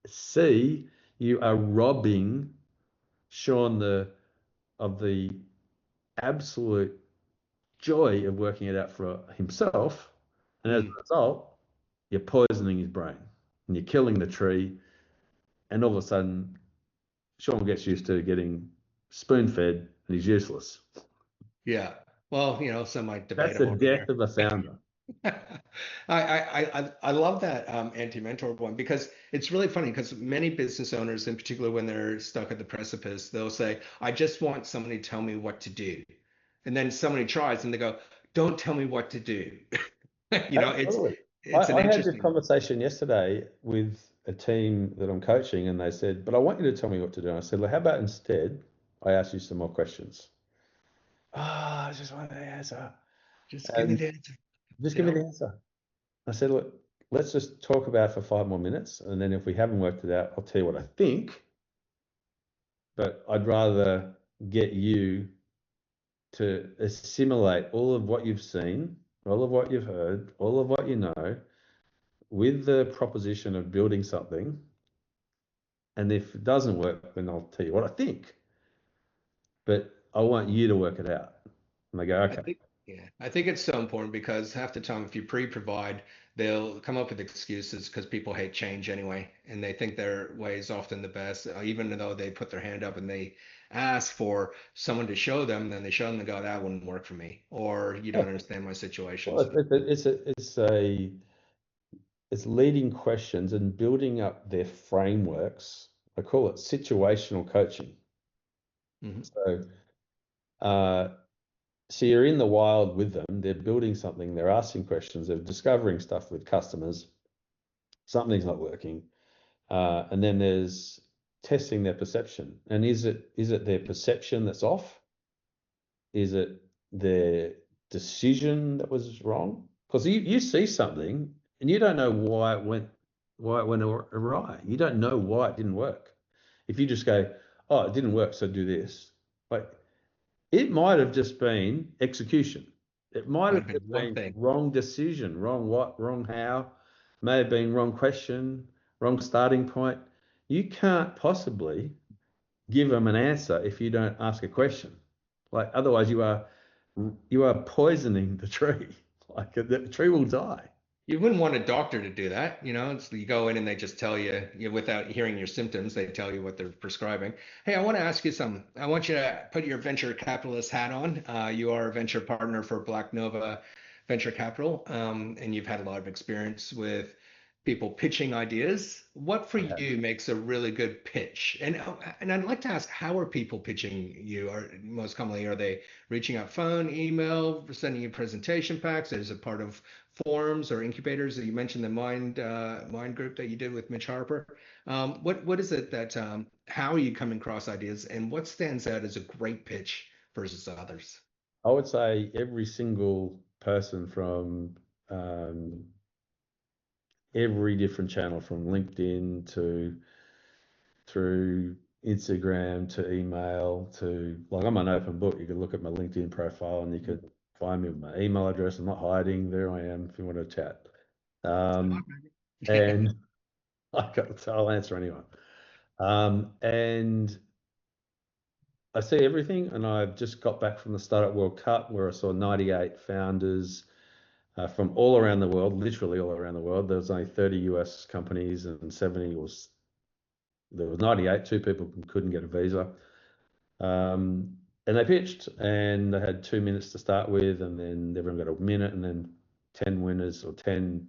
C, you are robbing Sean of the absolute joy of working it out for himself. And as a Mm. result, you're poisoning his brain and you're killing the tree. And all of a sudden, Sean gets used to getting spoon fed and he's useless. Yeah. Well, semi That's the debatable death there. of a founder. I love that anti-mentor one because it's really funny because many business owners, in particular when they're stuck at the precipice, they'll say, "I just want somebody to tell me what to do," and then somebody tries and they go, "Don't tell me what to do." You know, it's Absolutely. it's an I had this interesting. conversation yesterday with a team that I'm coaching, and they said, "But I want you to tell me what to do." And I said, "Well, how about instead I ask you some more questions?" Ah, I just want the answer. Just give me And the answer. just You give me know. the answer. I said, "Look, let's just talk about it for 5 more minutes. And then if we haven't worked it out, I'll tell you what I think. But I'd rather get you to assimilate all of what you've seen, all of what you've heard, all of what you know, with the proposition of building something. And if it doesn't work, then I'll tell you what I think. But I want you to work it out." And they go, I "Okay." think, yeah, I think it's so important because half the time, if you pre-provide, they'll come up with excuses because people hate change anyway, and they think their way is often the best, even though they put their hand up and they ask for someone to show them, then they show them and go, that wouldn't work for me, or you don't understand my situation. Well, So, it's leading questions and building up their frameworks. I call it situational coaching. mhm. So Uh, so you're in the wild with them. They're building something. They're asking questions. They're discovering stuff with customers. Something's not working. And then there's testing their perception. And is it their perception that's off? Is it their decision that was wrong? Because you see something and you don't know why it went awry. You don't know why it didn't work. If you just go, oh, it didn't work, so do this. Like it might have just been execution. It might Might have have been just one been thing. wrong decision, wrong what, wrong how, may have been wrong question, wrong starting point. You can't possibly give them an answer if you don't ask a question. Like otherwise you are poisoning the tree. Like the tree will die. You wouldn't want a doctor to do that, you know. It's, you go in and they just tell you, without hearing your symptoms, they tell you what they're prescribing. Hey, I want to ask you something. I want you to put your venture capitalist hat on. You are a venture partner for Black Nova Venture Capital, and you've had a lot of experience with people pitching ideas. What for you makes a really good pitch? And I'd like to ask, how are people pitching you? Are most commonly are they reaching out phone, email, sending you presentation packs? Is it part of forums or incubators that you mentioned, the Mind group that you did with Mitch Harper? What is it that how are you coming across ideas, and what stands out as a great pitch versus others? I would say every single person from um, every different channel, from LinkedIn to through Instagram to email to like I'm an open book. You can look at my LinkedIn profile and you can find me with my email address. I'm not hiding. There I am if you want to chat. Um, and I'll answer anyone. And I see everything. And I've just got back from the Startup World Cup where I saw 98 founders from all around the world, literally all around the world. There was only 30 US companies and 70 was there was 98. Two people couldn't get a visa. And they pitched and they had 2 minutes to start with, and then everyone got a minute, and then 10 winners or 10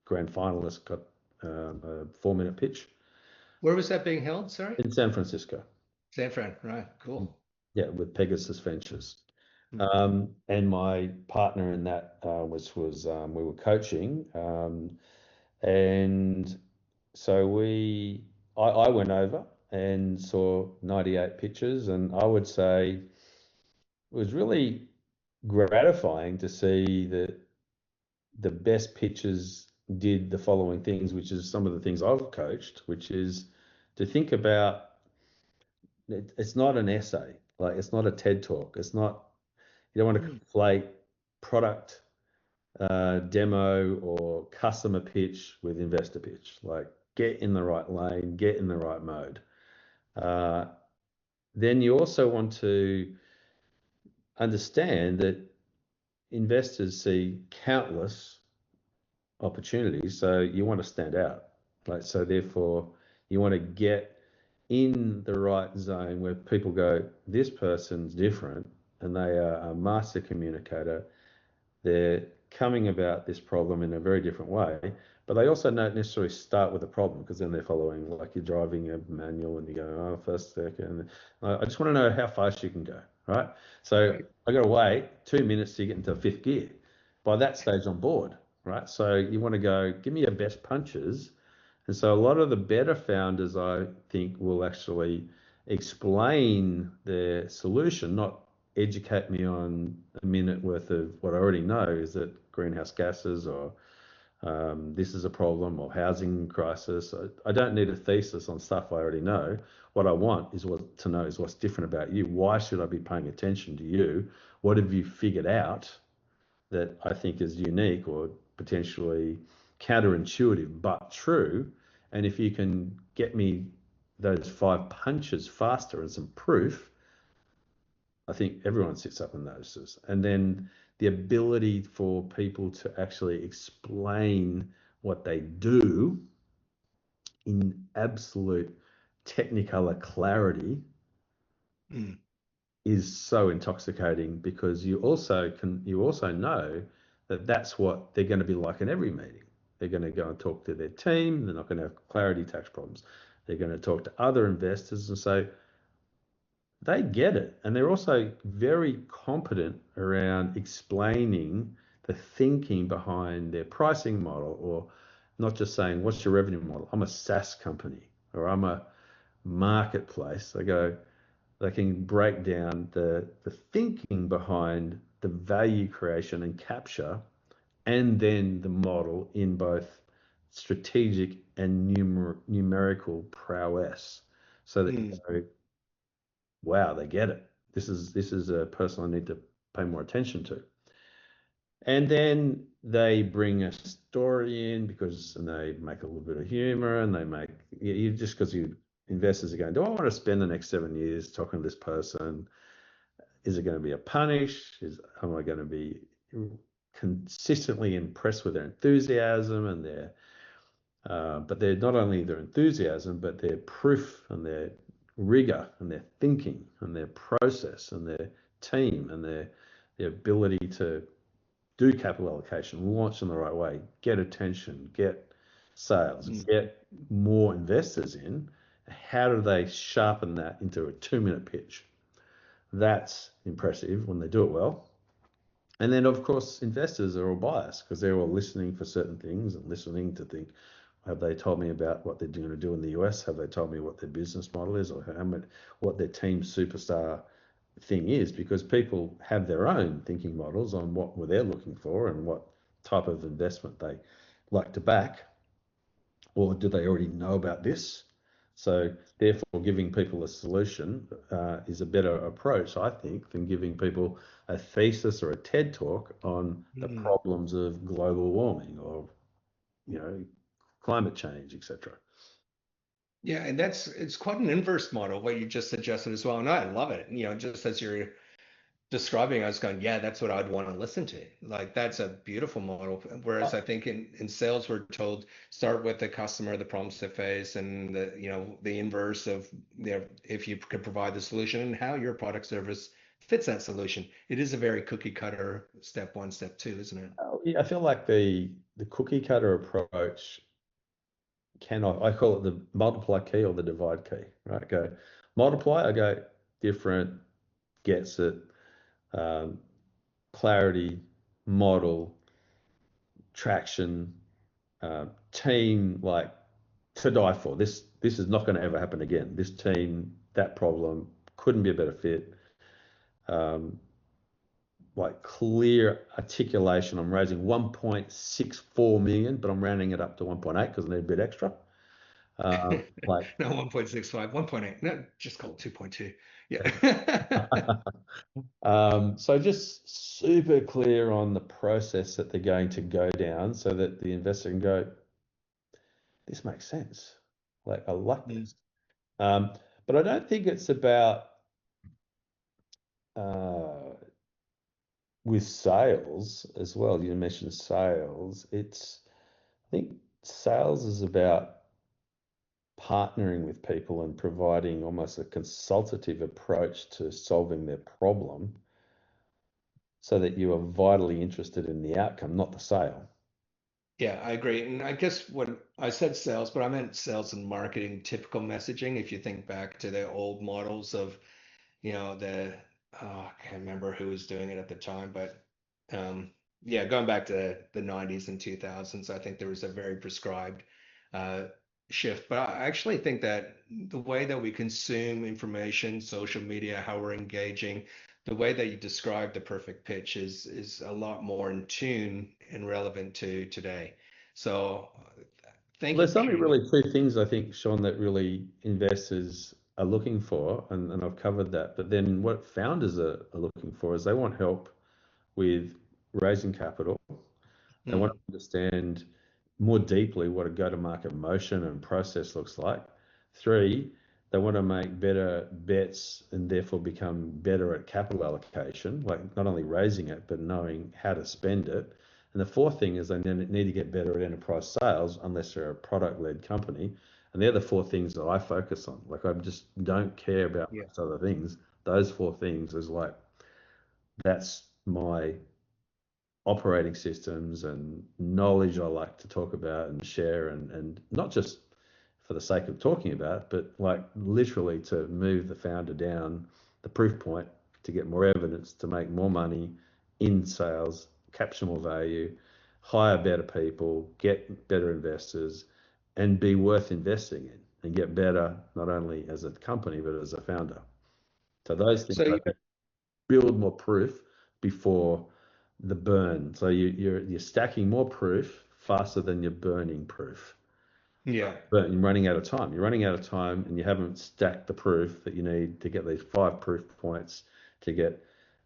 grand finalists got a 4 minute pitch Where was that being held? Sorry, in San Francisco. San Fran. Right, cool. Yeah, with Pegasus Ventures. Hmm. And my partner in that was we were coaching, and so I went over and saw 98 pitches, and I would say it was really gratifying to see that the best pitchers did the following things, which is some of the things I've coached, which is to think about it's not an essay, like it's not a TED talk. It's not, you don't want to Hmm. conflate product demo or customer pitch with investor pitch. Like get in the right lane, get in the right mode. Uh, then you also want to understand that investors see countless opportunities. So you want to stand out. Like, so therefore you want to get in the right zone where people go, this person's different and they are a master communicator. They're coming about this problem in a very different way, but they also don't necessarily start with a problem because then they're following, like you're driving a manual and you go, oh, first, second. I just want to know how fast you can go, right? So Right. I got to wait 2 minutes to get into fifth gear. By that stage, I'm bored, right? So you want to go, give me your best punches. And so a lot of the better founders, I think, will actually explain their solution, not educate me on a minute worth of what I already know is that greenhouse gases or this is a problem or housing crisis. I don't need a thesis on stuff I already know. What I want is what to know is what's different about you. Why should I be paying attention to you? What have you figured out that I think is unique or potentially counterintuitive but true? And if you can get me those five punches faster and some proof, I think everyone sits up and notices. And then the ability for people to actually explain what they do in absolute technicolor clarity Hmm. is so intoxicating because you also know that that's what they're going to be like in every meeting. They're going to go and talk to their team. They're not going to have clarity tax problems. They're going to talk to other investors and say, they get it. And they're also very competent around explaining the thinking behind their pricing model, or not just saying, what's your revenue model? I'm a SaaS company or I'm a marketplace. They can break down the thinking behind the value creation and capture, and then the model in both strategic and numerical prowess, so that you Mm, go, wow, they get it. This is a person I need to pay more attention to. And then they bring a story in and they make a little bit of humor, and they make you just because you investors are going, do I want to spend the next 7 years talking to this person? Is it going to be a punish? Am I going to be consistently impressed with their enthusiasm and but they're not only their enthusiasm, but their proof and their rigor and their thinking and their process and their team and their ability to do capital allocation, launch in the right way, get attention, get sales, mm. get more investors in. How do they sharpen that into a 2-minute pitch? That's impressive when they do it well. And then, of course, investors are all biased because they're all listening for certain things and listening to think, have they told me about what they're going to do in the US? Have they told me what their business model is, or what their team superstar thing is? Because people have their own thinking models on what they're looking for and what type of investment they like to back, or do they already know about this? So therefore, giving people a solution is a better approach, I think, than giving people a thesis or a TED talk on the Mm. problems of global warming or climate change, etc. Yeah, and it's quite an inverse model, what you just suggested as well. And I love it. Just as you're describing, I was going, yeah, that's what I'd want to listen to. Like that's a beautiful model. Whereas I think in sales, we're told start with the customer, the problems they face, and the inverse of if you could provide the solution and how your product service fits that solution. It is a very cookie cutter step one, step two, isn't it? Yeah, I feel like the cookie cutter approach I call it the multiply key or the divide key, right? Go multiply, I go different, gets it, um, clarity, model, traction, team, like to die for. This is not going to ever happen again. This team, that problem couldn't be a better fit. Um, like clear articulation. I'm raising 1.64 million, but I'm rounding it up to 1.8 because I need a bit extra. Like No, 1.65, 1.8. No, just call it 2.2. Yeah. so just super clear on the process that they're going to go down so that the investor can go, this makes sense. Like I like Mm. this. Um, but I don't think it's about uh, with sales as well. You mentioned sales. I think sales is about partnering with people and providing almost a consultative approach to solving their problem so that you are vitally interested in the outcome, not the sale. Yeah, I agree. And I guess when I said sales, but I meant sales and marketing typical messaging. If you think back to the old models of, the I can't remember who was doing it at the time, but um, yeah, going back to the 90s and 2000s, I think there was a very prescribed uh, shift. But I actually think that the way that we consume information, social media, how we're engaging, the way that you describe the perfect pitch is a lot more in tune and relevant to today. So Well, thank you there's for only sharing that. really two things I think, Sean, that really investors are looking for, and I've covered that. But then what founders are looking for is they want help with raising capital. They want Mm, to understand more deeply what a go-to-market motion and process looks like. Three, they want to make better bets and therefore become better at capital allocation, like not only raising it, but knowing how to spend it. And the fourth thing is they need to get better at enterprise sales unless they're a product-led company. And they're the four things that I focus on. Like I just don't care about yeah. most other things. Those four things is like that's my operating systems and knowledge I like to talk about and share, and not just for the sake of talking about, but like literally to move the founder down the proof point to get more evidence, to make more money in sales, capture more value, hire better people, get better investors, and be worth investing in and get better not only as a company but as a founder. So those things So I you, think build more proof before the burn. So you're stacking more proof faster than you're burning proof. yeah. But you're running out of time. You're running out of time, and you haven't stacked the proof that you need to get these 5 proof points to get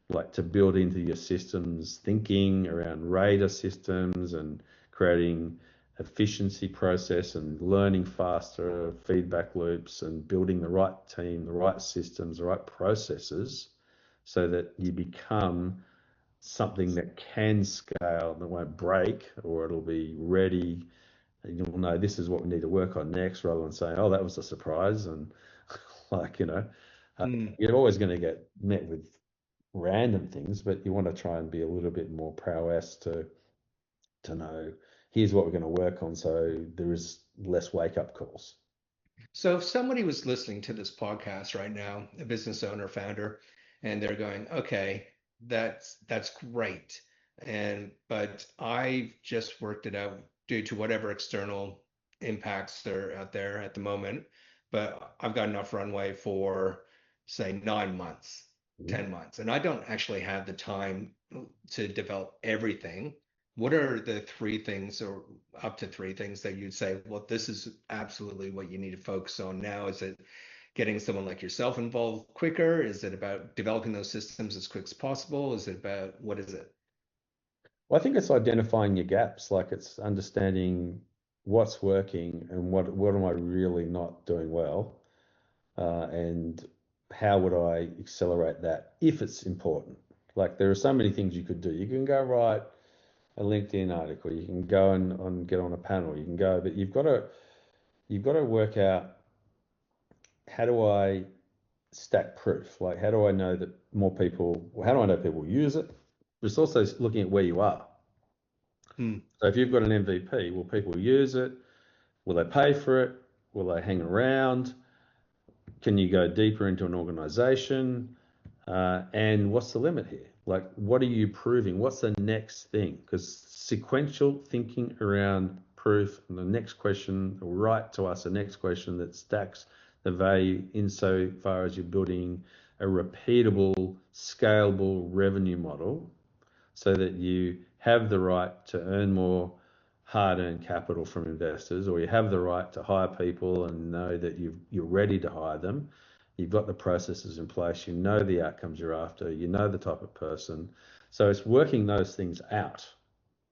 like to build into your systems thinking around radar systems and creating efficiency process and learning faster feedback loops and building the right team, the right systems, the right processes so that you become something that can scale, that won't break, or it'll be ready. And you'll know this is what we need to work on next, rather than saying, "Oh, that was a surprise," and like uh, Mm. you're always going to get met with random things, but you want to try and be a little bit more prowess to know here's what we're going to work on, so there is less wake up calls. So if somebody was listening to this podcast right now, a business owner, founder, and they're going, okay, that's great. And but I just worked it out due to whatever external impacts are out there at the moment, but I've got enough runway for say 9 months, Mhm. 10 months, and I don't actually have the time to develop everything. What are the three things or up to three things that you'd say, well, this is absolutely what you need to focus on now? Is it getting someone like yourself involved quicker? Is it about developing those systems as quick as possible? Is it about what is it? Well, I think it's identifying your gaps, like it's understanding what's working and what am I really not doing well, and how would I accelerate that if it's important. Like there are so many things you could do. You can go write a LinkedIn article, you can go and get on a panel, you can go, but you've got to work out how do I stack proof? Like how do I know that more people, well, how do I know people use it? But it's also looking at where you are. Hmm. So if you've got an MVP, will people use it? Will they pay for it? Will they hang around? Can you go deeper into an organization? And what's the limit here? Like, what are you proving? What's the next thing? Because sequential thinking around proof, and the next question, will write to us the next question that stacks the value insofar as you're building a repeatable, scalable revenue model so that you have the right to earn more hard-earned capital from investors, or you have the right to hire people and know that you're ready to hire them. You've got the processes in place, you know the outcomes you're after, you know the type of person. So it's working those things out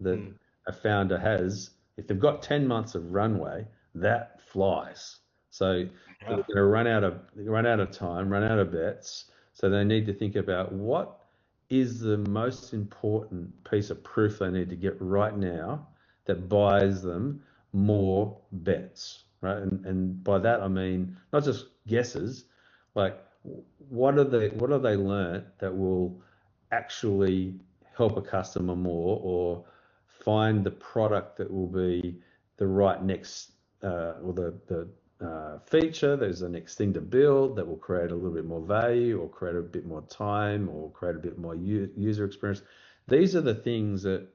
that Hmm. a founder has. If they've got 10 months of runway, that flies. So they're Yeah. going to run out of time, run out of bets. So they need to think about what is the most important piece of proof they need to get right now that buys them more bets, right? And by that I mean not just guesses, like what have they learned that will actually help a customer more, or find the product that will be the right next or the feature. There's the next thing to build that will create a little bit more value, or create a bit more time, or create a bit more user experience. These are the things that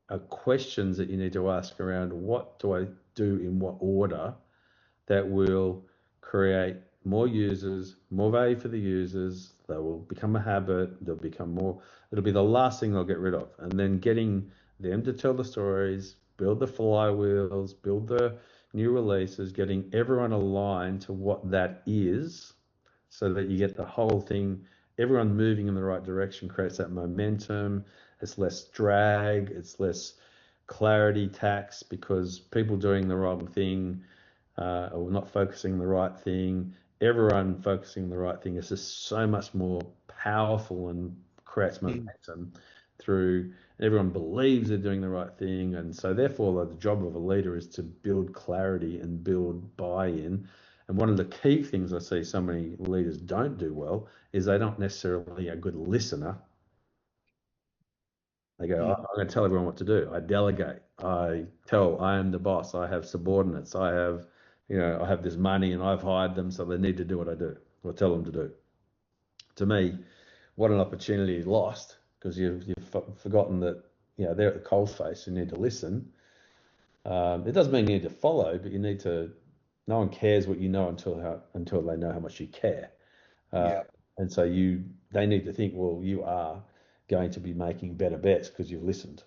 are questions that you need to ask around what do I do in what order that will create more users, more value for the users. They will become a habit. They'll become more, it'll be the last thing they'll get rid of. And then getting them to tell the stories, build the flywheels, build the new releases, getting everyone aligned to what that is so that you get the whole thing, everyone moving in the right direction creates that momentum. It's less drag, it's less clarity tax because people doing the wrong thing or not focusing the right thing. Everyone focusing the right thing is just so much more powerful and creates Hmm. momentum through. Everyone believes they're doing the right thing, and so therefore the job of a leader is to build clarity and build buy-in. And one of the key things I see so many leaders don't do well is they don't necessarily a good listener. They go, Hmm. I'm going to tell everyone what to do. I delegate. I tell I am the boss. I have subordinates. I have this money and I've hired them, so they need to do what I do or tell them to do. to me, what an opportunity lost because you've forgotten that they're at the coalface. You need to listen. It doesn't mean you need to follow, but you need to. No one cares what you know until they know how much you care. Uh, Yeah. and so they need to think, well, you are going to be making better bets because you've listened,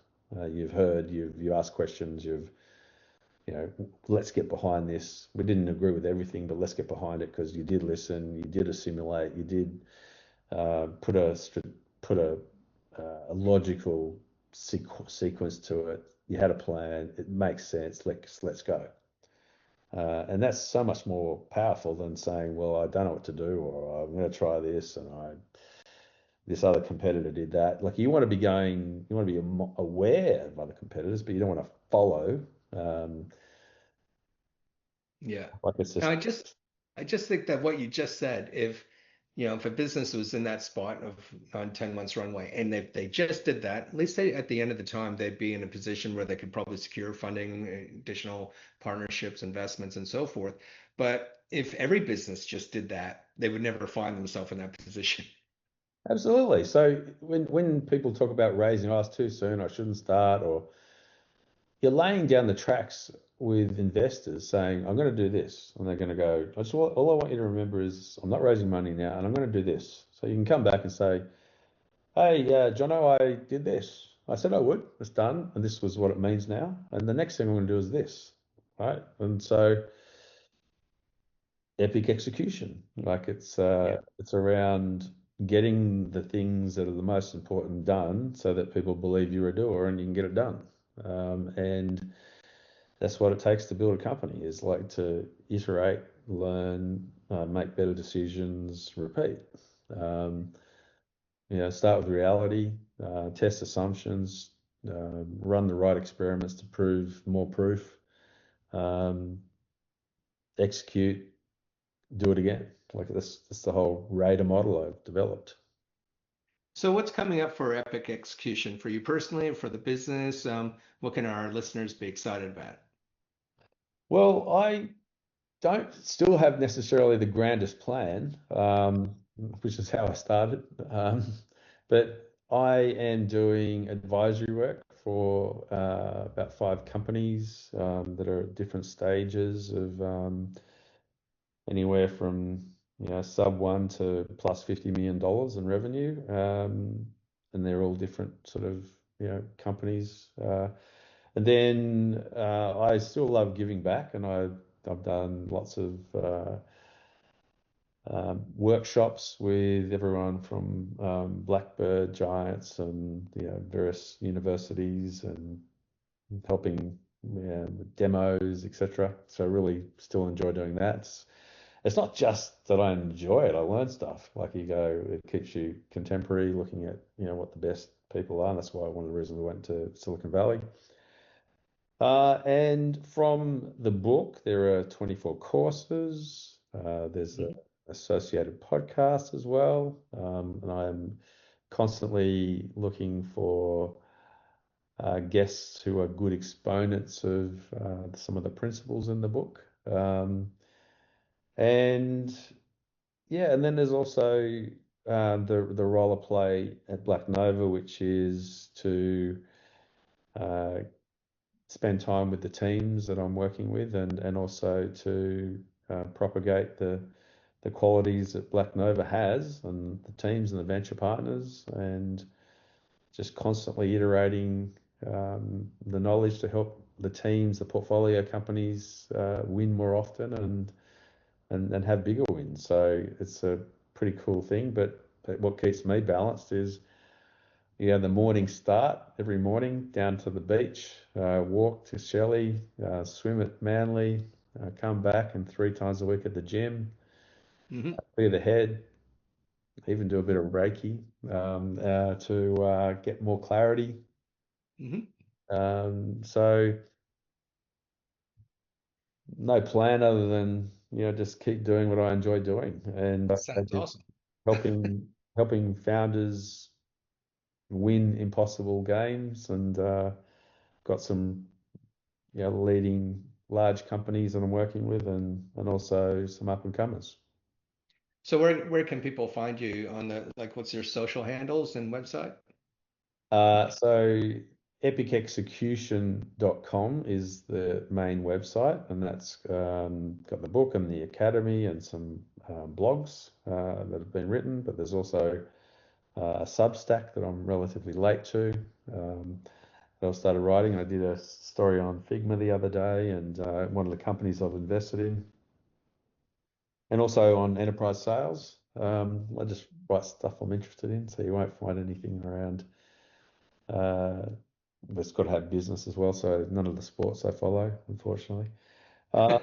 you've heard, you asked questions, let's get behind this. We didn't agree with everything, but let's get behind it because you did listen, you did assimilate, you did put a logical sequence to it. You had a plan. It makes sense. Let's go. And that's so much more powerful than saying, "Well, I don't know what to do," or "I'm going to try this," and this other competitor did that. Like you want to be aware of other competitors, but you don't want to follow. Um, Yeah. like it's And just I just think that what you just said, if a business was in that spot of on 10 months runway, and if they just did that, at least at the end of the time, they'd be in a position where they could probably secure funding, additional partnerships, investments, and so forth. But if every business just did that, they would never find themselves in that position. absolutely. So when people talk about raising, oh, it's too soon, I shouldn't start, or you're laying down the tracks with investors saying, I'm going to do this. And they're going to go, all I want you to remember is I'm not raising money now and I'm going to do this. So you can come back and say, hey, Jono, I did this. I said I would. It's done. And this was what it means now. And the next thing I'm going to do is this. Right. And so epic execution. Like Yeah. it's around getting the things that are the most important done so that people believe you're a doer and you can get it done. And that's what it takes to build a company is like to iterate, learn, make better decisions, repeat. Um, start with reality, test assumptions, run the right experiments to prove more proof, um, execute, do it again. Like that's the whole Raider model I've developed. So what's coming up for Epic Execution for you personally and for the business? What can our listeners be excited about? Well, I don't still have necessarily the grandest plan, which is how I started. But I am doing advisory work for about 5 companies that are at different stages of anywhere from sub one to plus $50 million in revenue, and they're all different sort of companies. And then I still love giving back, and I've done lots of workshops with everyone from Blackbird Giants and various universities and helping with demos, etc. So I really still enjoy doing that. It's not just that I enjoy it; I learn stuff. Like you go, it keeps you contemporary, looking at what the best people are. And that's why one of the reasons we went to Silicon Valley. And from the book, there are 24 courses. There's an Mhm. associated podcast as well. And I'm constantly looking for guests who are good exponents of some of the principles in the book. And yeah, and then there's also the role I play at Black Nova, which is to uh, spend time with the teams that I'm working with and also to propagate the qualities that Black Nova has and the teams and the venture partners and just constantly iterating the knowledge to help the teams, the portfolio companies win more often and have bigger wins. So it's a pretty cool thing. But what keeps me balanced is the morning start every morning down to the beach, walk to Shelley, swim at Manly, come back and 3 times a week at the gym, Hmm. clear the head, even do a bit of Reiki to get more clarity. Hmm. So no plan other than just keep doing what I enjoy doing and Sounds just awesome. helping helping founders win impossible games and got some leading large companies that I'm working with and also some up and comers. So where can people find you on the, like, what's your social handles and website? So epicexecution.com is the main website, and that's got the book and the academy and some blogs that have been written, but there's also a Substack that I'm relatively late to. That I started writing. I did a story on Figma the other day, and one of the companies I've invested in, and also on enterprise sales. I just write stuff I'm interested in, so you won't find anything around. Uh, it's got to have business as well, so none of the sports I follow, unfortunately. Uh,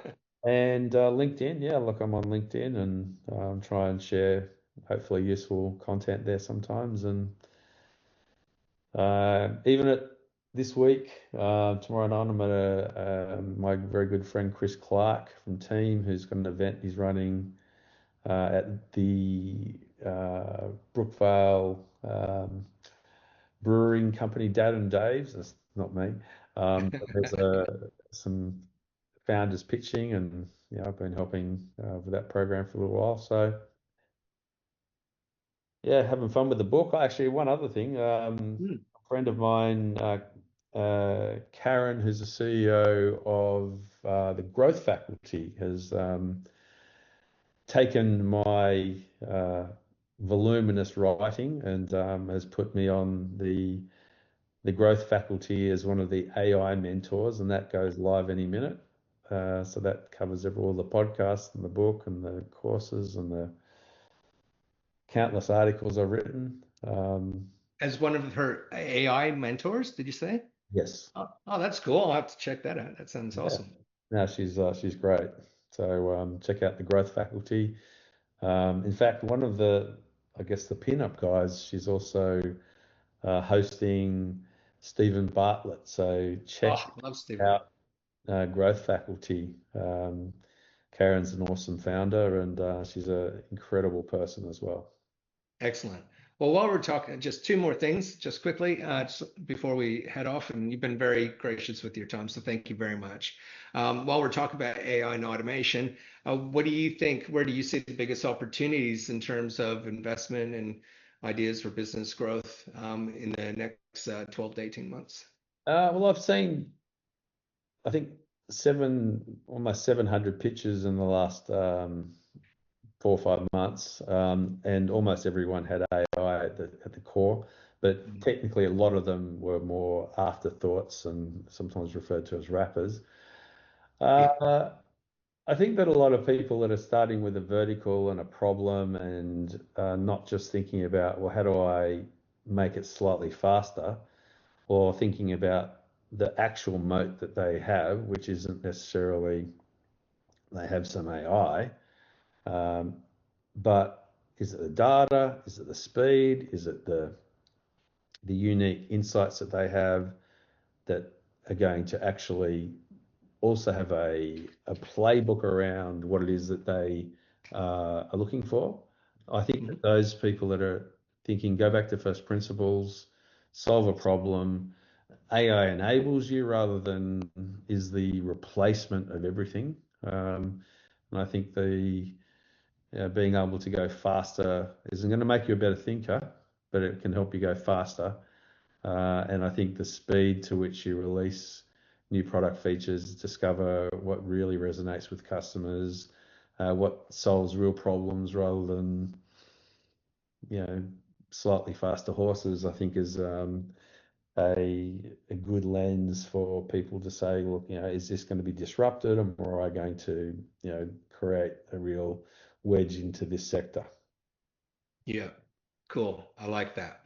and LinkedIn, yeah, look, I'm on LinkedIn and try and share hopefully useful content there sometimes. And even at this week, tomorrow night, I'm at my very good friend Chris Clark from Team, who's got an event he's running at the Brookvale Brewing Company, Dad and Dave's. That's not me. But there's some founders pitching, and I've been helping with that program for a little while. So yeah, having fun with the book. Actually, one other thing, Hmm. a friend of mine, Karen, who's the CEO of the Growth Faculty, has taken my voluminous writing and has put me on the growth faculty as one of the AI mentors, and that goes live any minute. So that covers all the podcasts and the book and the courses and the countless articles I've written. As one of her AI mentors, did you say? Yes, Oh, that's cool. I'll have to check that out. That sounds yeah. awesome. No, she's great. So check out the growth faculty. In fact, one of the, I guess, the pinup guys, she's also hosting Stephen Bartlett. So check Oh, love Stephen. out growth faculty. Karen's an awesome founder, and she's an incredible person as well. Excellent. Well, while we're talking, just two more things, just quickly, just before we head off, and you've been very gracious with your time, so thank you very much. While we're talking about AI and automation, what do you think? Where do you see the biggest opportunities in terms of investment and ideas for business growth in the next 12 to 18 months? Well, I've seen, I think, almost 700 pitches in the last 4 or 5 months, and almost everyone had AI at the core. But Mhm. technically, a lot of them were more afterthoughts and sometimes referred to as wrappers. Yeah. Uh, I think that a lot of people that are starting with a vertical and a problem and not just thinking about, well, how do I make it slightly faster, or thinking about the actual moat that they have, which isn't necessarily they have some AI, um, but is it the data? Is it the speed? Is it the unique insights that they have that are going to actually also have a playbook around what it is that they are looking for? I think Mhm. that those people that are thinking, go back to first principles, solve a problem, AI enables you rather than is the replacement of everything. And I think being able to go faster isn't going to make you a better thinker, but it can help you go faster. And I think the speed to which you release new product features, discover what really resonates with customers, what solves real problems rather than, you know, slightly faster horses, I think is a good lens for people to say, look, is this going to be disrupted, or am I going to, create a real wedge into this sector? Yeah. Cool. I like that.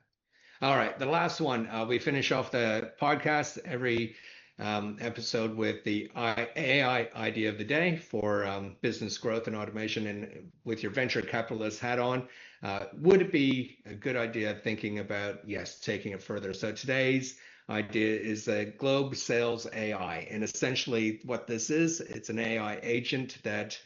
All right, the last one. We finish off the podcast every episode with the AI idea of the day for business growth and automation. And with your venture capitalist hat on, would it be a good idea thinking about, yes, taking it further? So today's idea is a Globe Sales AI. And essentially, what this is, it's an AI agent that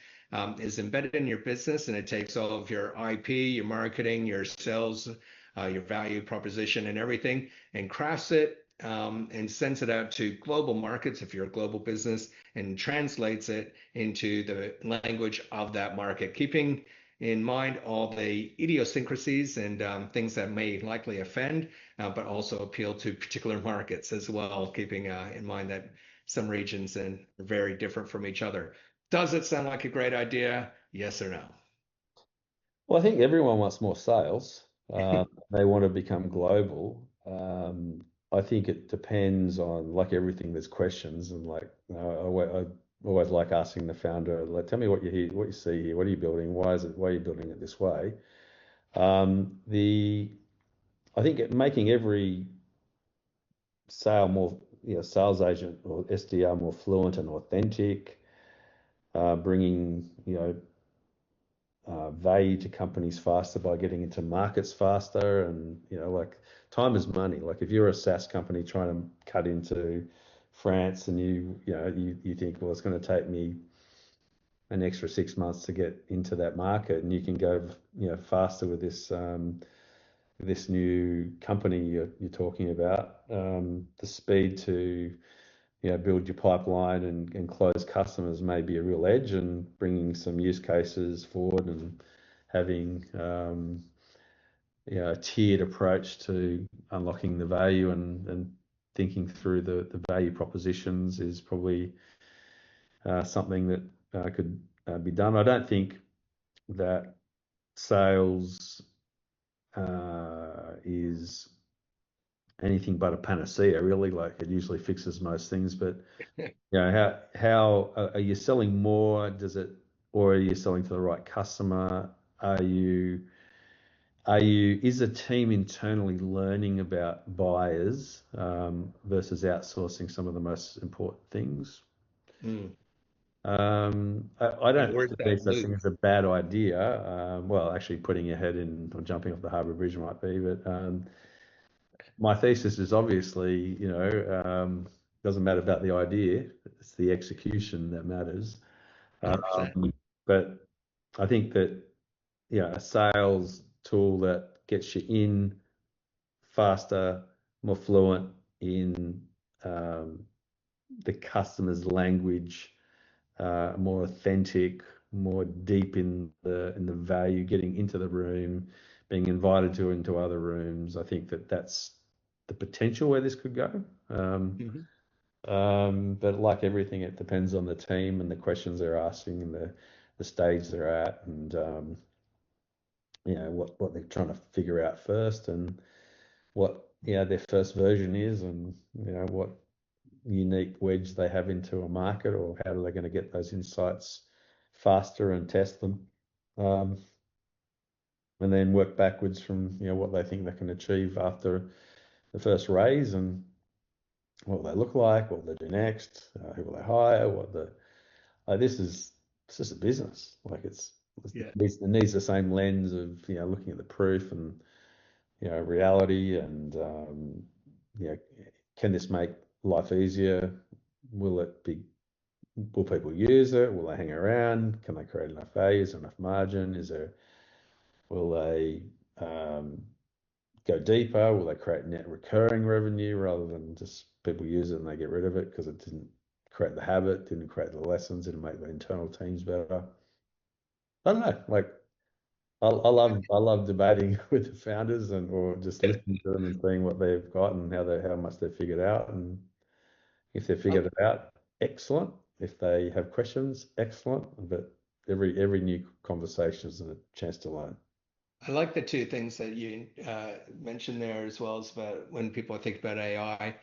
is embedded in your business, and it takes all of your IP, your marketing, your sales, your value proposition and everything, and crafts it and sends it out to global markets if you're a global business, and translates it into the language of that market, keeping in mind all the idiosyncrasies and things that may likely offend, but also appeal to particular markets as well, keeping in mind that some regions are very different from each other. Does it sound like a great idea? Yes or no? Well, I think everyone wants more sales. They want to become global. I think it depends on, like everything, there's questions, and like I always like asking the founder, like, tell me what you hear, what you see here, what are you building, why are you building it this way? The I think making every sale more, sales agent or SDR more fluent and authentic, bringing, value to companies faster by getting into markets faster. And, like time is money. Like if you're a SaaS company trying to cut into France and you think, well, it's going to take me an extra 6 months to get into that market, and you can go, faster with this new company you're talking about. The speed to build your pipeline and close customers may be a real edge, and bringing some use cases forward and having a tiered approach to unlocking the value and thinking through the value propositions is probably something that could be done. I don't think that sales is anything but a panacea, really. Like it usually fixes most things, but how are you selling more? Or are you selling to the right customer? Are you is a team internally learning about buyers versus outsourcing some of the most important things? Mm. I Yeah, don't think where's that that there's such loop? thing as a bad idea. Well, actually, putting your head in or jumping off the Harbour Bridge might be, but my thesis is obviously, doesn't matter about the idea; it's the execution that matters. 100%. But I think that, a sales tool that gets you in faster, more fluent in um, the customer's language, more authentic, more deep in the value, getting into the room, being invited to into other rooms. I think that that's the potential where this could go. Hmm. But like everything, it depends on the team and the questions they're asking and the stage they're at, and what they're trying to figure out first, and what their first version is, and what unique wedge they have into a market, or how are they going to get those insights faster and test them, um, and then work backwards from what they think they can achieve after the first raise, and what will they look like, what will they do next, who will they hire, this is just a business. Like Yeah. it needs the same lens of looking at the proof and reality, and you know, can this make life easier? Will it be? Will people use it? Will they hang around? Can they create enough value? Is there enough margin? Will they go deeper? Will they create net recurring revenue rather than just people use it and they get rid of it because it didn't create the habit, didn't create the lessons, didn't make the internal teams better? I don't know. Like I love debating with the founders, or just listening to them and seeing what they've got and how much they've figured out. And if they've figured it out, excellent. If they have questions, excellent. But every new conversation is a chance to learn. I like the two things that you mentioned there, as well as about when people think about AI,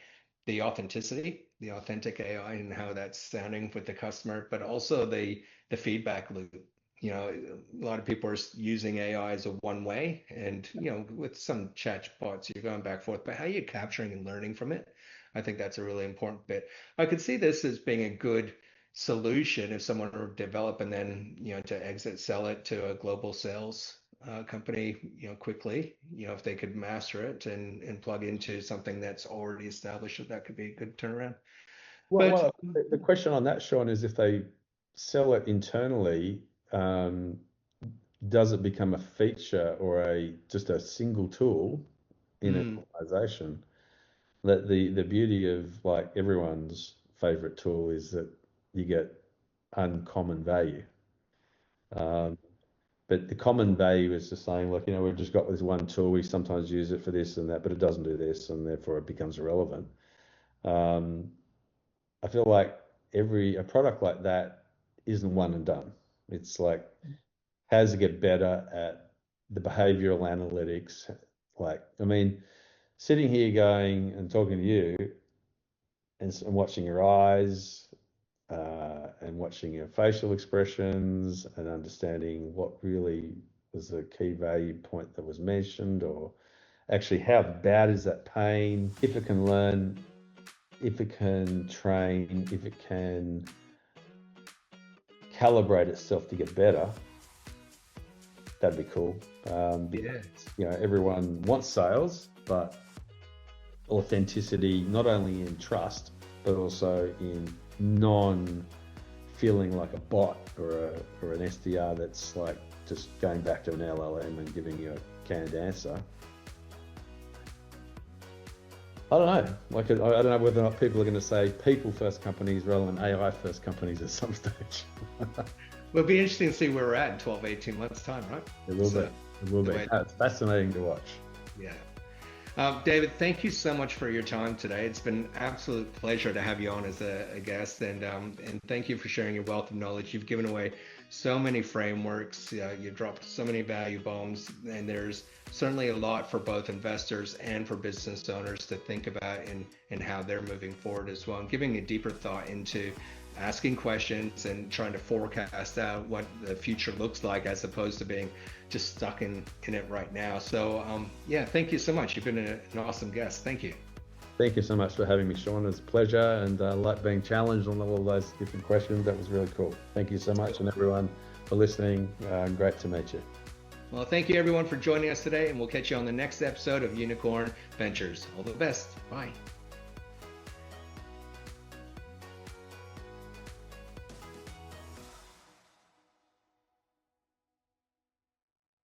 the authenticity, the authentic AI, and how that's sounding with the customer, but also the feedback loop. A lot of people are using AI as a one way, and with some chat bots, you're going back and forth, but how are you capturing and learning from it? I think that's a really important bit. I could see this as being a good solution if someone were to develop and then to exit sell it to a global sales company quickly, if they could master it and plug into something that's already established, that could be a good turnaround. But Well, the question on that, Sean, is if they sell it internally, um, does it become a feature or just a single tool in an mm, organization? That the beauty of like everyone's favorite tool is that you get uncommon value. Um, But the common value is just saying, look, we've just got this one tool. We sometimes use it for this and that, but it doesn't do this, and therefore it becomes irrelevant. I feel like a product like that isn't one and done. It's like, how does it get better at the behavioral analytics? Sitting here going and talking to you and watching your eyes and watching your facial expressions and understanding what really was the key value point that was mentioned, or actually how bad is that pain, if it can learn, if it can train, if it can calibrate itself to get better, that'd be cool. Everyone wants sales, but authenticity, not only in trust, but also in non-feeling like a bot or an SDR that's like just going back to an LLM and giving you a canned answer. I don't know. I don't know whether or not people are going to say people first companies rather than AI first companies at some stage. Well, it'll be interesting to see where we're at in 12, 18 months' time, right? It will be. It will be. It's fascinating to watch. Yeah. David, thank you so much for your time today. It's been an absolute pleasure to have you on as a guest, and thank you for sharing your wealth of knowledge. You've given away so many frameworks, you dropped so many value bombs, and there's certainly a lot for both investors and for business owners to think about and how they're moving forward as well, and giving a deeper thought into asking questions and trying to forecast out what the future looks like, as opposed to being just stuck in it right now. So thank you so much. You've been an awesome guest. Thank you. Thank you so much for having me, Sean. It's a pleasure, and I like being challenged on all those different questions. That was really cool. Thank you so much, and everyone for listening. Great to meet you. Well, thank you everyone for joining us today, and we'll catch you on the next episode of Unicorn Ventures. All the best. Bye.